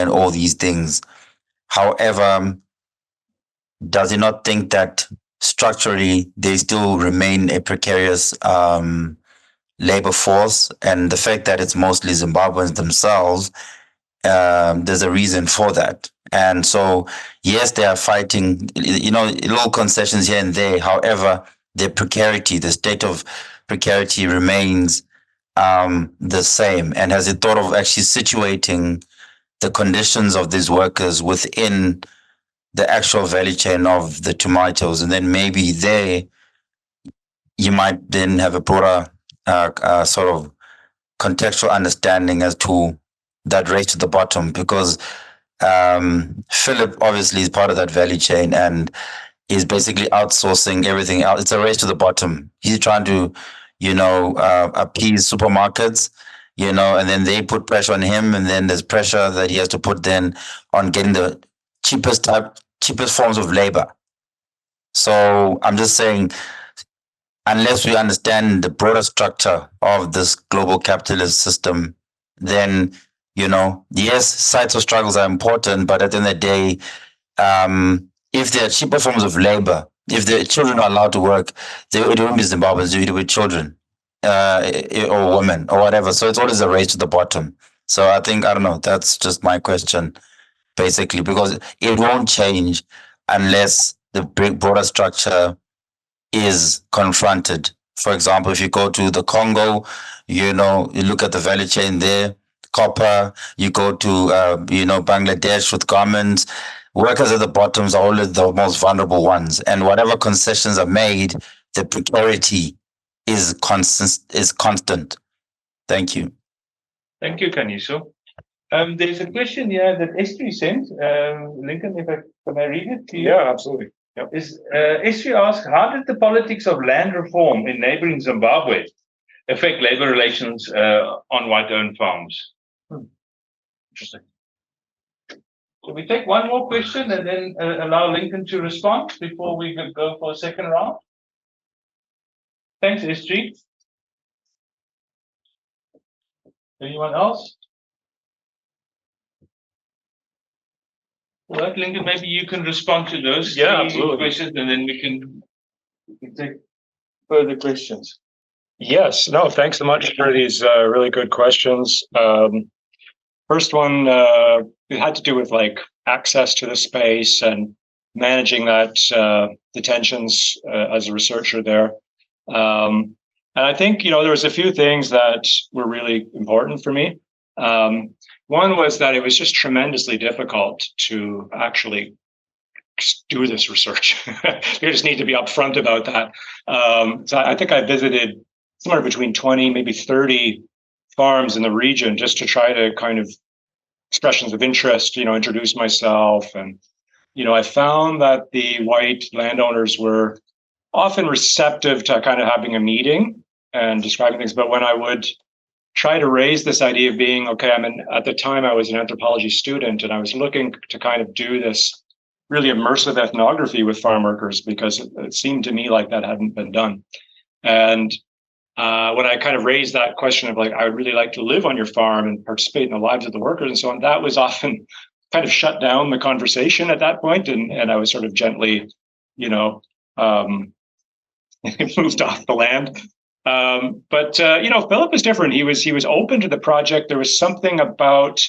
all these things. However, does he not think that structurally they still remain a precarious labor force, and the fact that it's mostly Zimbabweans themselves, there's a reason for that. And so, yes, they are fighting, little concessions here and there. However, their precarity, the state of precarity remains the same. And has he thought of actually situating the conditions of these workers within the actual value chain of the tomatoes? And then maybe there you might then have a broader sort of contextual understanding as to that race to the bottom, because Philip obviously is part of that value chain, and He's basically outsourcing everything else. It's a race to the bottom. He's trying to, appease supermarkets, and then they put pressure on him, and then there's pressure that he has to put then on getting the cheapest forms of labor. So I'm just saying, unless we understand the broader structure of this global capitalist system, then, yes, sites of struggles are important, but at the end of the day, if there are cheaper forms of labor, if the children are allowed to work, it won't be Zimbabweans, it will be children or women or whatever. So it's always a race to the bottom. So I don't know, that's just my question, basically, because it won't change unless the broader structure is confronted. For example, if you go to the Congo, you look at the value chain there, copper, you go to, Bangladesh with garments, workers at the bottoms are always the most vulnerable ones. And whatever concessions are made, the precarity is constant. Thank you. Thank you, Kaniso. There's a question here that Estri sent. Lincoln, can I read it to you? Yeah, absolutely. Yep. Estri asks, how did the politics of land reform in neighboring Zimbabwe affect labor relations on white-owned farms? Interesting. So we take one more question and then allow Lincoln to respond before we go for a second round. Thanks, Estri. Anyone else? All right, Lincoln, maybe you can respond to those questions, and then we can take further questions. Yes. No, thanks so much for these really good questions. First one, it had to do with access to the space and managing that, the tensions as a researcher there. And I think, there was a few things that were really important for me. One was that it was just tremendously difficult to actually do this research. You just need to be upfront about that. So I think I visited somewhere between 20, maybe 30 farms in the region just to try to kind of expressions of interest, introduce myself. And, I found that the white landowners were often receptive to kind of having a meeting and describing things. But when I would try to raise this idea of being, at the time I was an anthropology student and I was looking to kind of do this really immersive ethnography with farm workers because it seemed to me like that hadn't been done. And when I kind of raised that question of I would really like to live on your farm and participate in the lives of the workers and so on, that was often kind of shut down the conversation at that point. And I was sort of gently, moved off the land. But Philip was different. He was open to the project. There was something about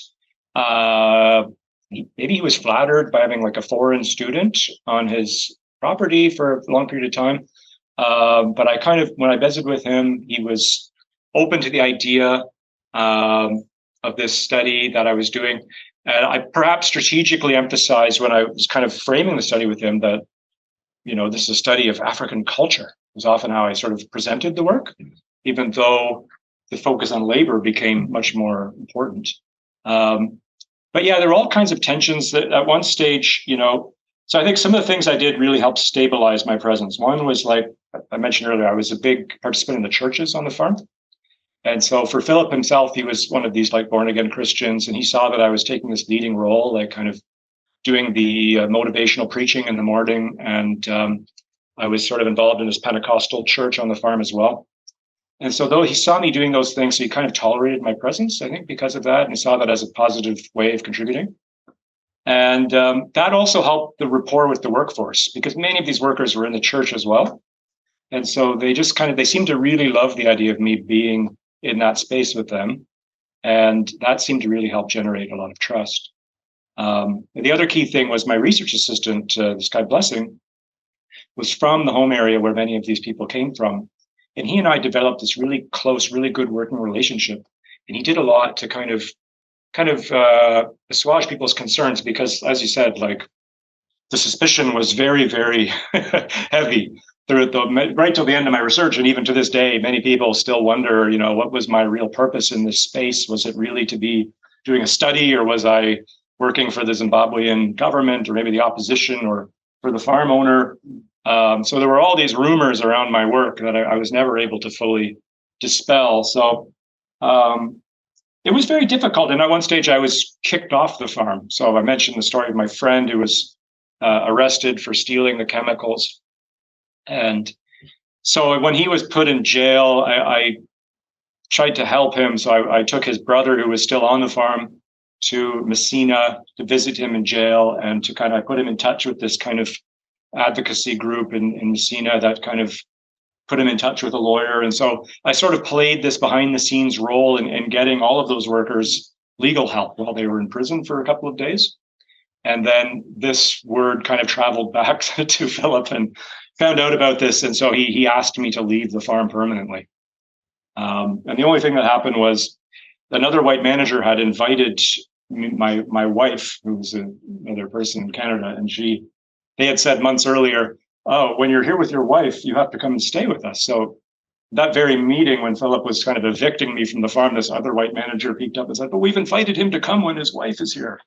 maybe he was flattered by having a foreign student on his property for a long period of time. But I kind of, when I visited with him, he was open to the idea of this study that I was doing. And I perhaps strategically emphasized when I was kind of framing the study with him that, this is a study of African culture. Was often how I sort of presented the work, even though the focus on labor became much more important. But yeah, there were all kinds of tensions that at one stage, so I think some of the things I did really helped stabilize my presence. One was I mentioned earlier, I was a big participant in the churches on the farm. And so for Philip himself, he was one of these born again Christians, and he saw that I was taking this leading role, kind of doing the motivational preaching in the morning. And I was sort of involved in this Pentecostal church on the farm as well. And so though he saw me doing those things, he kind of tolerated my presence, I think, because of that. And he saw that as a positive way of contributing. And that also helped the rapport with the workforce, because many of these workers were in the church as well. And so they just they seemed to really love the idea of me being in that space with them. And that seemed to really help generate a lot of trust. The other key thing was my research assistant, this guy Blessing, was from the home area where many of these people came from. And he and I developed this really close, really good working relationship. And he did a lot to kind of assuage people's concerns, because, as you said, the suspicion was very, very heavy right till the end of my research. And even to this day, many people still wonder, what was my real purpose in this space? Was it really to be doing a study, or was I working for the Zimbabwean government, or maybe the opposition, or for the farm owner. So there were all these rumors around my work that I was never able to fully dispel. So it was very difficult. And at one stage, I was kicked off the farm. So I mentioned the story of my friend who was arrested for stealing the chemicals. And so when he was put in jail, I tried to help him. So I took his brother, who was still on the farm, to Messina to visit him in jail and to kind of put him in touch with this kind of advocacy group in Messina that kind of put him in touch with a lawyer. And so I sort of played this behind the scenes role in getting all of those workers legal help while they were in prison for a couple of days. And then this word kind of traveled back to Philip and found out about this. And so he asked me to leave the farm permanently. And the only thing that happened was another white manager had invited my wife, who was another person in Canada, and they had said months earlier, "Oh, when you're here with your wife, you have to come and stay with us." So that very meeting, when Philip was kind of evicting me from the farm, this other white manager peeked up and said, "But we've invited him to come when his wife is here."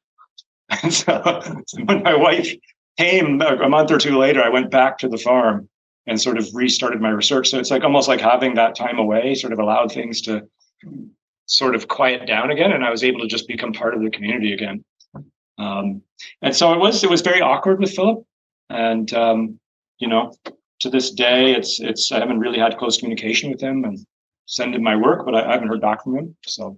And so when my wife came a month or two later, I went back to the farm and sort of restarted my research. So it's like almost like having that time away sort of allowed things to sort of quiet down again, and I was able to just become part of the community again. And so it was very awkward with Philip, and to this day, it's I haven't really had close communication with him and send him my work, but I haven't heard back from him. So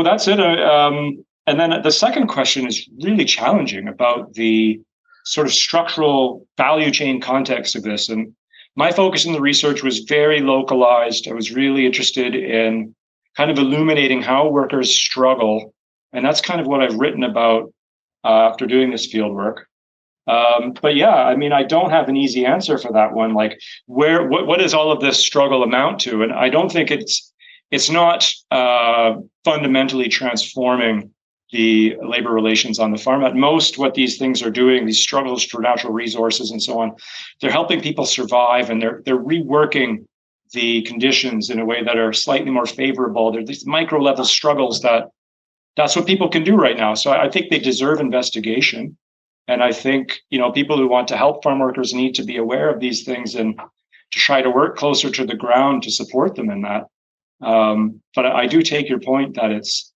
that's it. And then the second question is really challenging about the sort of structural value chain context of this. And my focus in the research was very localized. I was really interested in kind of illuminating how workers struggle. And that's kind of what I've written about after doing this field work. But yeah, I mean, I don't have an easy answer for that one. Like, what does all of this struggle amount to? And I don't think it's not fundamentally transforming the labor relations on the farm. At most, what these things are doing, these struggles for natural resources and so on, they're helping people survive, and they're reworking the conditions in a way that are slightly more favorable. They're these micro level struggles that's what people can do right now. So I think they deserve investigation. And I think, people who want to help farm workers need to be aware of these things and to try to work closer to the ground to support them in that. But I do take your point that it's,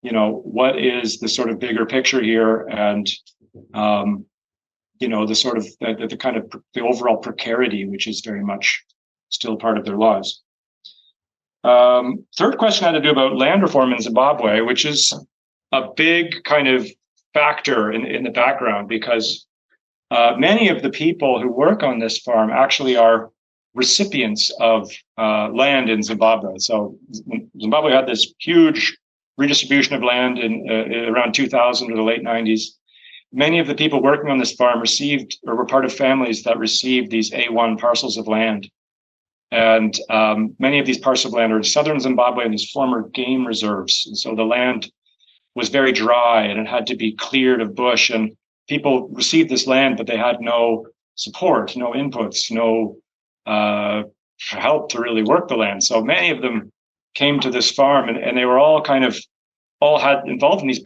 what is the sort of bigger picture here, and the sort of the kind of the overall precarity, which is very much still part of their lives. Third question had to do about land reform in Zimbabwe, which is a big kind of factor in the background, because many of the people who work on this farm actually are recipients of land in Zimbabwe. So Zimbabwe had this huge redistribution of land in around 2000 or the late 90s. Many of the people working on this farm received or were part of families that received these A1 parcels of land. And many of these parcels of land are in southern Zimbabwe and these former game reserves. And so the land was very dry and it had to be cleared of bush. And people received this land, but they had no support, no inputs, no help to really work the land. So many of them came to this farm, and they were all had involved in this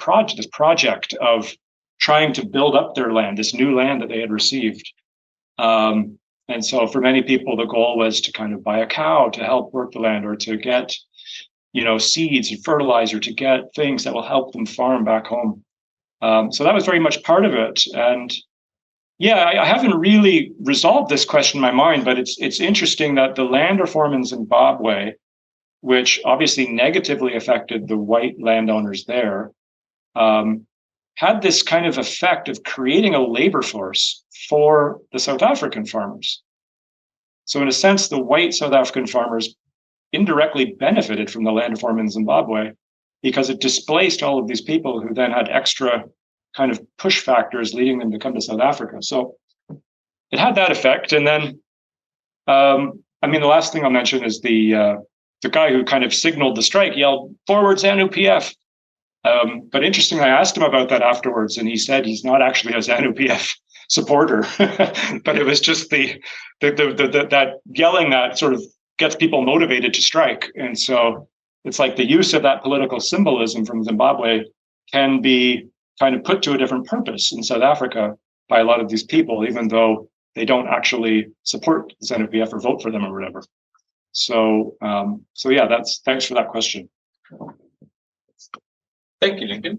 project of trying to build up their land, this new land that they had received. And so for many people, the goal was to kind of buy a cow to help work the land, or to get, seeds and fertilizer, to get things that will help them farm back home. So that was very much part of it. And yeah, I haven't really resolved this question in my mind, but it's interesting that the land reform in Zimbabwe, which obviously negatively affected the white landowners there, had this kind of effect of creating a labor force for the South African farmers. So in a sense, the white South African farmers indirectly benefited from the land reform in Zimbabwe, because it displaced all of these people who then had extra kind of push factors leading them to come to South Africa. So it had that effect. And then, the last thing I'll mention is the guy who kind of signaled the strike yelled, "Forward ZANU-PF." But interestingly, I asked him about that afterwards, and he said he's not actually a ZANU-PF supporter, but it was just that yelling that sort of gets people motivated to strike. And so it's like the use of that political symbolism from Zimbabwe can be kind of put to a different purpose in South Africa by a lot of these people, even though they don't actually support the ZANU-PF or vote for them or whatever. So, yeah, thanks for that question. Thank you, Lincoln.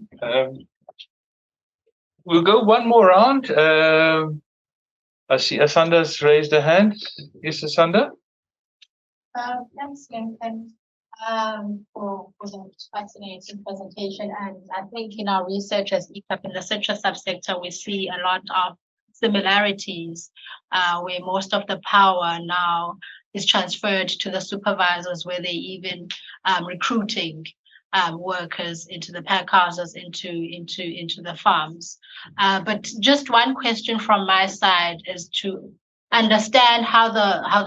We'll go one more round. I see Asanda's raised her hand. Yes, Asanda? Thanks, Lincoln, for the fascinating presentation. And I think in our research as ECAP in the citrus subsector, we see a lot of similarities where most of the power now is transferred to the supervisors, where they even recruiting workers into the pack houses, into the farms. But just one question from my side is to understand how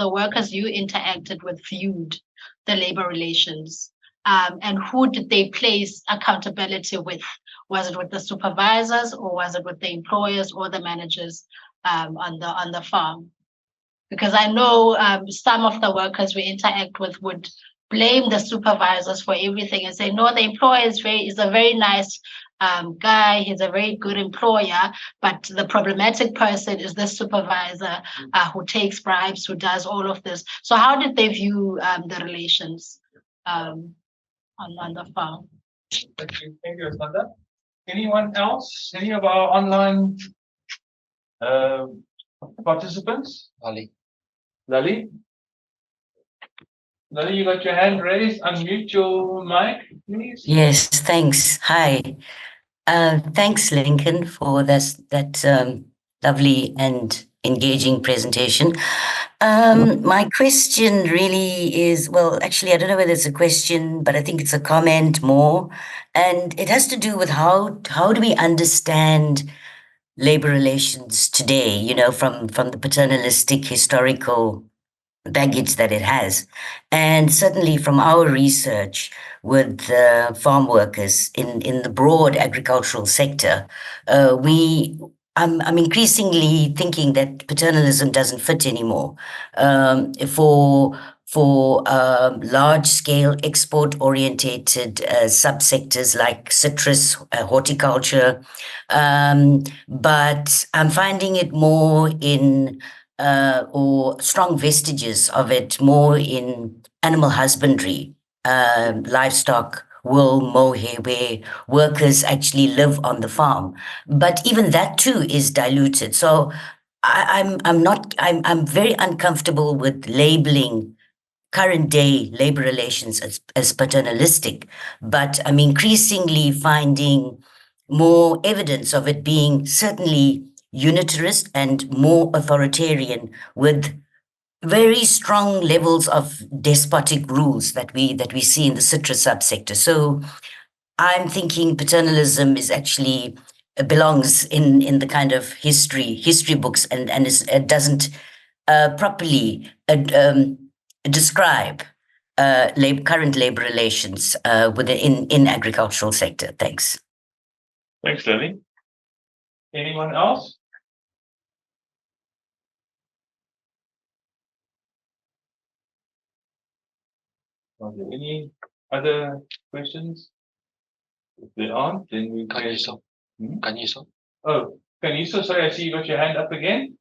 the workers you interacted with viewed the labor relations, and who did they place accountability with? Was it with the supervisors, or was it with the employers or the managers on the farm? Because I know some of the workers we interact with would blame the supervisors for everything and say, no, the employer is a very nice guy, he's a very good employer, but the problematic person is the supervisor who takes bribes, who does all of this. So how did they view the relations on the farm? Thank you, Asanda. Anyone else? Any of our online participants? Lali, you got your hand raised. Unmute your mic, please. Yes, thanks. Hi. Thanks, Lincoln, for that lovely and engaging presentation. My question really is, well, actually, I don't know whether it's a question, but I think it's a comment more. And it has to do with how do we understand labor relations today, from the paternalistic historical baggage that it has. And certainly from our research with farm workers in the broad agricultural sector, I'm increasingly thinking that paternalism doesn't fit anymore. For large-scale export-orientated subsectors like citrus, horticulture, but I'm finding it more in or strong vestiges of it more in animal husbandry, livestock, wool, mohair, where workers actually live on the farm. But even that too is diluted. So I'm very uncomfortable with labeling current day labor relations as paternalistic, but I'm increasingly finding more evidence of it being certainly unitarist and more authoritarian, with very strong levels of despotic rules that we see in the citrus subsector. So I'm thinking paternalism is actually belongs in the kind of history books and it doesn't properly describe current labor relations in agricultural sector. Thanks. Thanks, Lily. Anyone else? Are there any other questions? If there aren't, then we can. Oh, Kaniso, sorry, I see you got your hand up again.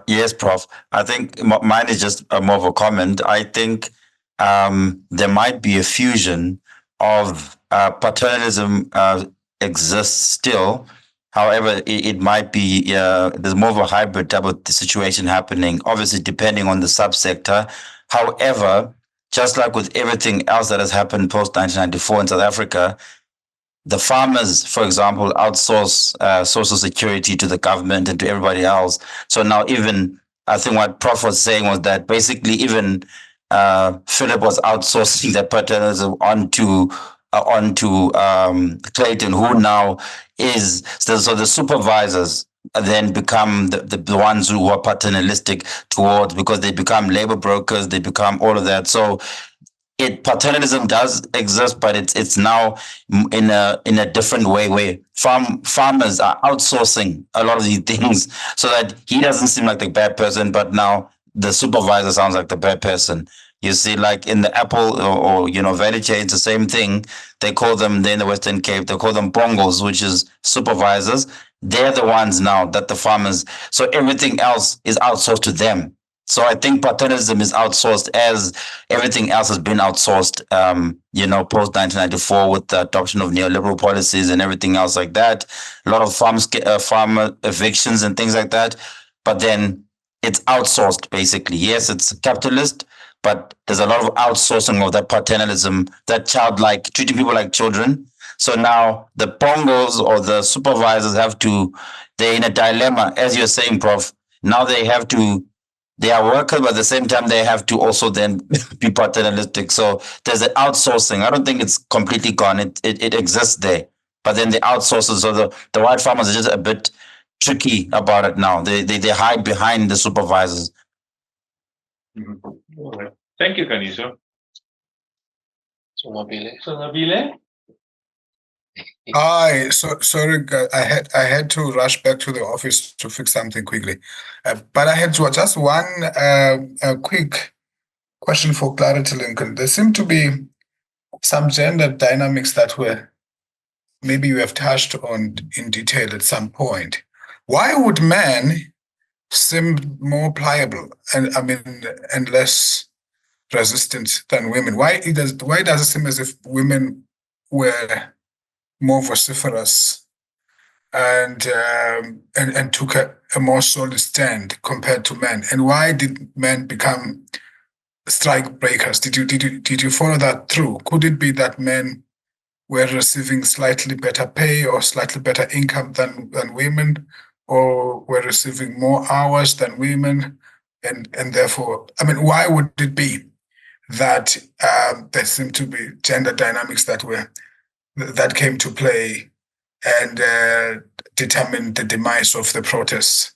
Yes, Prof. I think mine is just more of a comment. I think there might be a fusion of paternalism exists still. However, it might be there's more of a hybrid type of situation happening, obviously depending on the subsector. However, just like with everything else that has happened post 1994 in South Africa, the farmers, for example, outsource social security to the government and to everybody else. So now even, I think what Prof was saying was that basically even Philip was outsourcing that paternalism onto Clayton, who now is, so the supervisors then become the ones who are paternalistic towards, because they become labor brokers, they become all of that. So paternalism does exist, but it's now in a different way, where farmers are outsourcing a lot of these things so that he doesn't seem like the bad person, but now the supervisor sounds like the bad person. You see, like in the Apple or value chain, it's the same thing. They call them, in the Western Cape, they call them bongos, which is supervisors. they're the ones now that the farmers, so everything else is outsourced to them. So I think paternalism is outsourced as everything else has been outsourced, post 1994 with the adoption of neoliberal policies and everything else like that. A lot of farm evictions and things like that. But then it's outsourced basically. Yes, it's capitalist, but there's a lot of outsourcing of that paternalism, that childlike, treating people like children. So now the pongos or the supervisors they're in a dilemma, as you're saying, Prof. Now they are workers, but at the same time, they have to also then be paternalistic. So there's an outsourcing. I don't think it's completely gone. It exists there. But then the outsources, so the white farmers are just a bit tricky about it now. They hide behind the supervisors. Mm-hmm. All right. Thank you, Kaniso. So Nabile. Hi, so sorry, I had to rush back to the office to fix something quickly, but I had just one quick question for clarity, Lincoln. There seem to be some gender dynamics that maybe you have touched on in detail at some point. Why would men seem more pliable and less resistant than women? Why does it seem as if women were more vociferous and took a more solid stand compared to men? And why did men become strike breakers? Did you follow that through? Could it be that men were receiving slightly better pay or slightly better income than women, or were receiving more hours than women, and therefore, why would it be that there seemed to be gender dynamics that came to play and determined the demise of the protests?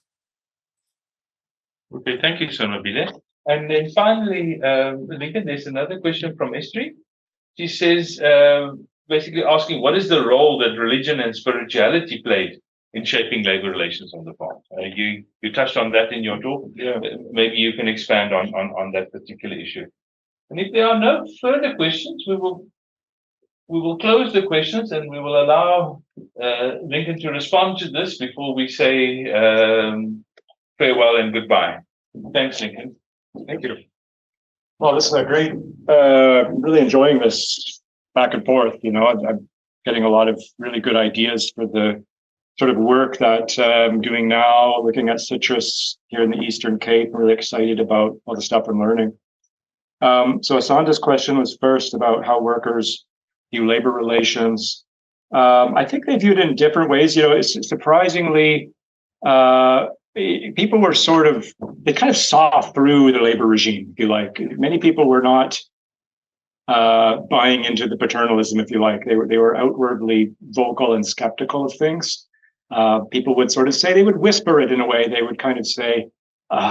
Okay, thank you, Sonobile. And then finally, Lincoln, there's another question from Estri. She says, basically asking, what is the role that religion and spirituality played in shaping labor relations on the farm? You touched on that in your talk. Yeah. Maybe you can expand on that particular issue. And if there are no further questions, we will close the questions and we will allow Lincoln to respond to this before we say farewell and goodbye. Thanks, Lincoln. Thank you. Well, this is a great, really enjoying this back and forth. I'm getting a lot of really good ideas for the sort of work that I'm doing now, looking at citrus here in the Eastern Cape. I'm really excited about all the stuff I'm learning. So Asanda's question was first about how workers view labor relations. I think they viewed it in different ways. It's surprisingly, people were they kind of saw through the labor regime, if you like. Many people were not buying into the paternalism, if you like. They were outwardly vocal and skeptical of things. People would sort of say, they would whisper it in a way. They would kind of say,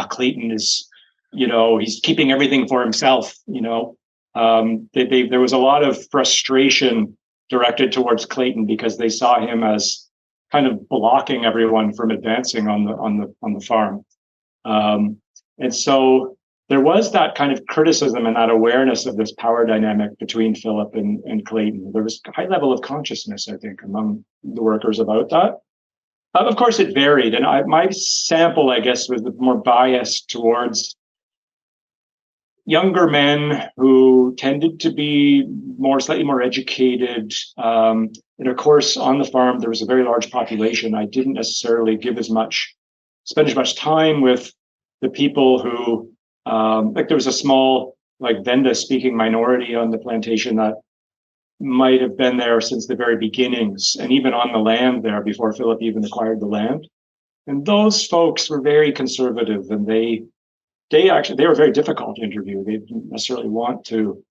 Clayton is, he's keeping everything for himself. There was a lot of frustration directed towards Clayton because they saw him as kind of blocking everyone from advancing on the farm. And so there was that kind of criticism and that awareness of this power dynamic between Philip and Clayton. There was a high level of consciousness, I think, among the workers about that. Of course, it varied. And my sample, I guess, was more biased towards younger men who tended to be slightly more educated. And of course, on the farm, there was a very large population. I didn't necessarily spend as much time with the people who, there was a small, Venda speaking minority on the plantation that might have been there since the very beginnings and even on the land there before Philip even acquired the land. And those folks were very conservative, and they were very difficult to interview. They didn't necessarily want to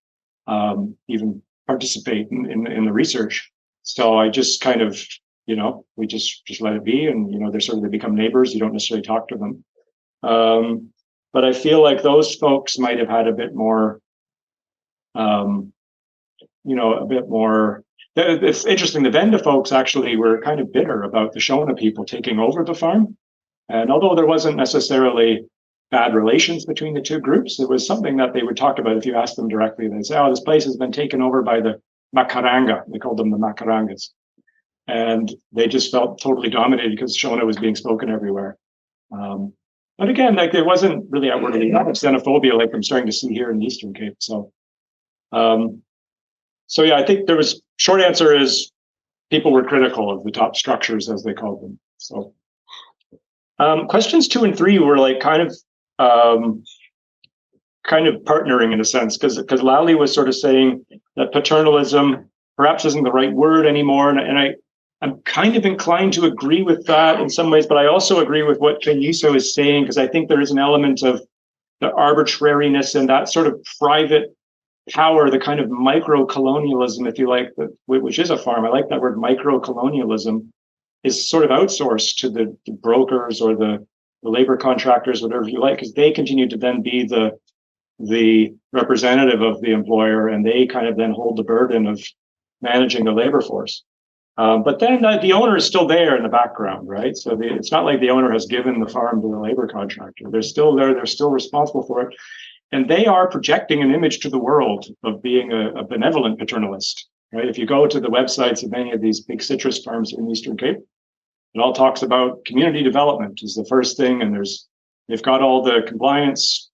even participate in the research. So I just kind of, we just let it be, and they become neighbors. You don't necessarily talk to them. But I feel like those folks might have had a bit more, It's interesting. The Venda folks actually were kind of bitter about the Shona people taking over the farm, and although there wasn't necessarily bad relations between the two groups, it was something that they would talk about. If you ask them directly, they'd say, "Oh, this place has been taken over by the Makaranga." They called them the Makarangas. and they just felt totally dominated because Shona was being spoken everywhere. But again, like there wasn't really outwardly xenophobia like I'm starting to see here in the Eastern Cape. So yeah, I think there was, short answer is people were critical of the top structures as they called them. So questions 2 and 3 were like kind of partnering in a sense, because Lally was sort of saying that paternalism perhaps isn't the right word anymore. And I'm kind of inclined to agree with that in some ways, but I also agree with what Kenyiso is saying, because I think there is an element of the arbitrariness and that sort of private power, the kind of micro-colonialism, if you like, which is a farm. I like that word, micro-colonialism, is sort of outsourced to the brokers or the labor contractors, whatever you like, because they continue to then be the representative of the employer, and they kind of then hold the burden of managing the labor force. But then the owner is still there in the background, right? So it's not like the owner has given the farm to the labor contractor. They're still there. They're still responsible for it. And they are projecting an image to the world of being a benevolent paternalist, right? If you go to the websites of many of these big citrus farms in the Eastern Cape, it all talks about community development is the first thing. And they've got all the compliance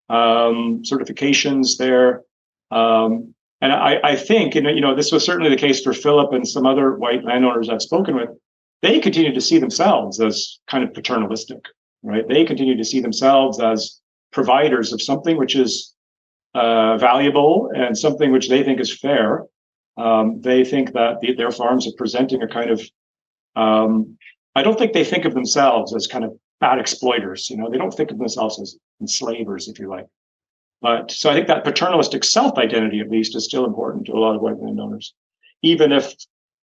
certifications there. And I think, this was certainly the case for Philip and some other white landowners I've spoken with. They continue to see themselves as kind of paternalistic, right? They continue to see themselves as providers of something which is valuable and something which they think is fair. They think that their farms are presenting a kind of, I don't think they think of themselves as kind of bad exploiters. They don't think of themselves as enslavers, if you like. But so I think that paternalistic self-identity, at least, is still important to a lot of white landowners, even if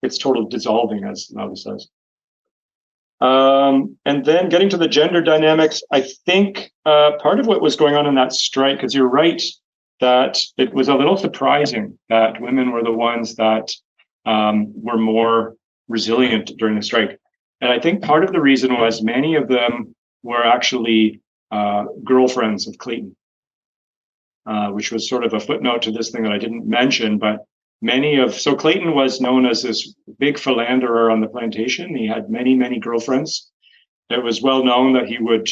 it's totally dissolving, as Lally says. And then getting to the gender dynamics, I think part of what was going on in that strike, because you're right, that it was a little surprising that women were the ones that were more resilient during the strike. And I think part of the reason was many of them were actually girlfriends of Clayton. Which was sort of a footnote to this thing that I didn't mention, but so Clayton was known as this big philanderer on the plantation. He had many, many girlfriends. It was well known that he would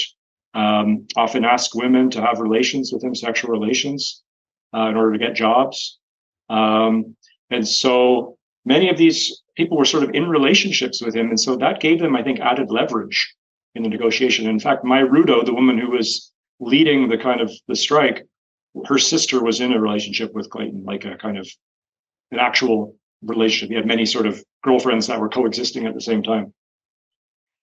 often ask women to have relations with him, sexual relations, in order to get jobs. And so many of these people were sort of in relationships with him. And so that gave them, I think, added leverage in the negotiation. In fact, my Rudo, the woman who was leading the strike, her sister was in a relationship with Clayton, like a kind of an actual relationship. He had many sort of girlfriends that were coexisting at the same time.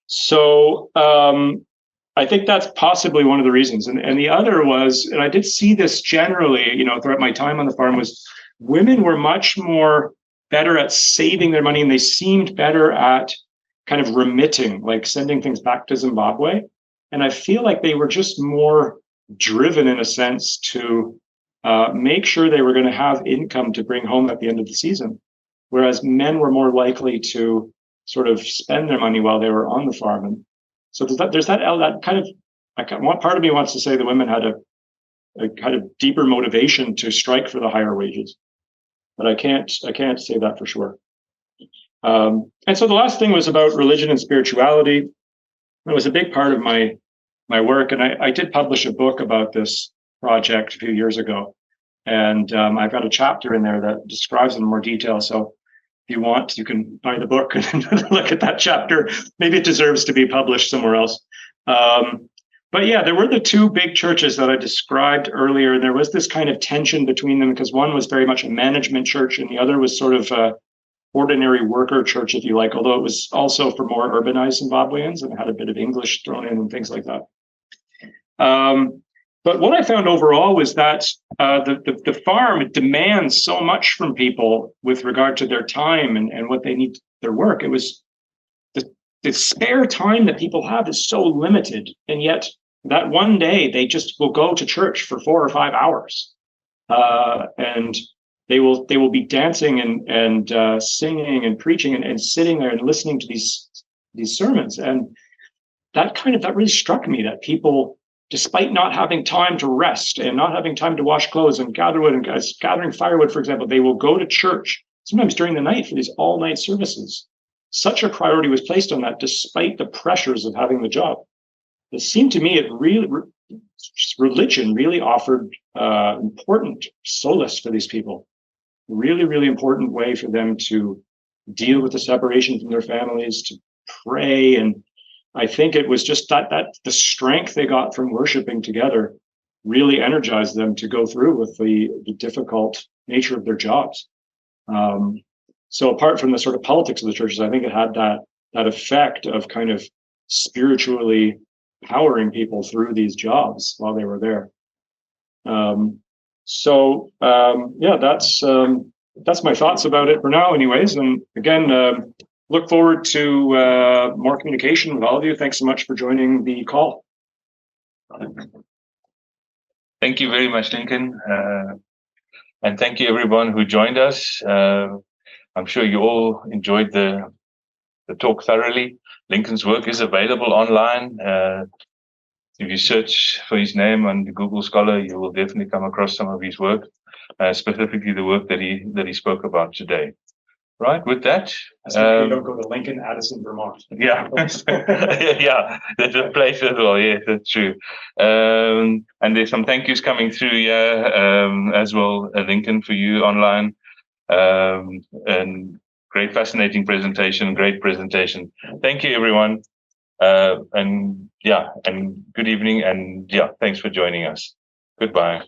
So I think that's possibly one of the reasons. And the other was, and I did see this generally, throughout my time on the farm, was women were much more better at saving their money, and they seemed better at kind of remitting, like sending things back to Zimbabwe. And I feel like they were just more driven in a sense to make sure they were going to have income to bring home at the end of the season, whereas men were more likely to sort of spend their money while they were on the farm. And so there's that kind of, one part of me wants to say the women had a kind of deeper motivation to strike for the higher wages, but I can't say that for sure. And so the last thing was about religion and spirituality. It was a big part of my work, and I did publish a book about this project a few years ago, and I've got a chapter in there that describes it in more detail. So if you want, you can buy the book and look at that chapter. Maybe it deserves to be published somewhere else. But yeah, there were the two big churches that I described earlier, and there was this kind of tension between them because one was very much a management church and the other was sort of a ordinary worker church, if you like, although it was also for more urbanized Zimbabweans and it had a bit of English thrown in and things like that. But what I found overall was that the farm demands so much from people with regard to their time and what they need, their work. It was the spare time that people have is so limited, and yet that one day they just will go to church for 4 or 5 hours, and they will be dancing and singing and preaching and sitting there and listening to these sermons. And that really struck me, that people, despite not having time to rest and not having time to wash clothes and gather wood and gathering firewood, for example, they will go to church sometimes during the night for these all-night services. such a priority was placed on that despite the pressures of having the job. It seemed to me religion really offered important solace for these people. Really, really important way for them to deal with the separation from their families, to pray. And I think it was just that the strength they got from worshiping together really energized them to go through with the difficult nature of their jobs. So apart from the sort of politics of the churches, I think it had that effect of kind of spiritually powering people through these jobs while they were there. That's my thoughts about it for now, anyways. And again, look forward to more communication with all of you. Thanks so much for joining the call. Thank you very much, Lincoln. And thank you everyone who joined us. I'm sure you all enjoyed the talk thoroughly. Lincoln's work is available online. If you search for his name on Google Scholar, you will definitely come across some of his work, specifically the work that he spoke about today. Right, with that. You don't go to Lincoln, Addison, Vermont. Yeah, yeah, that's a place as well. Yes, that's true. And there's some thank yous coming through here as well, Lincoln, for you online. And great, fascinating presentation, great presentation. Thank you, everyone. And good evening. And thanks for joining us. Goodbye.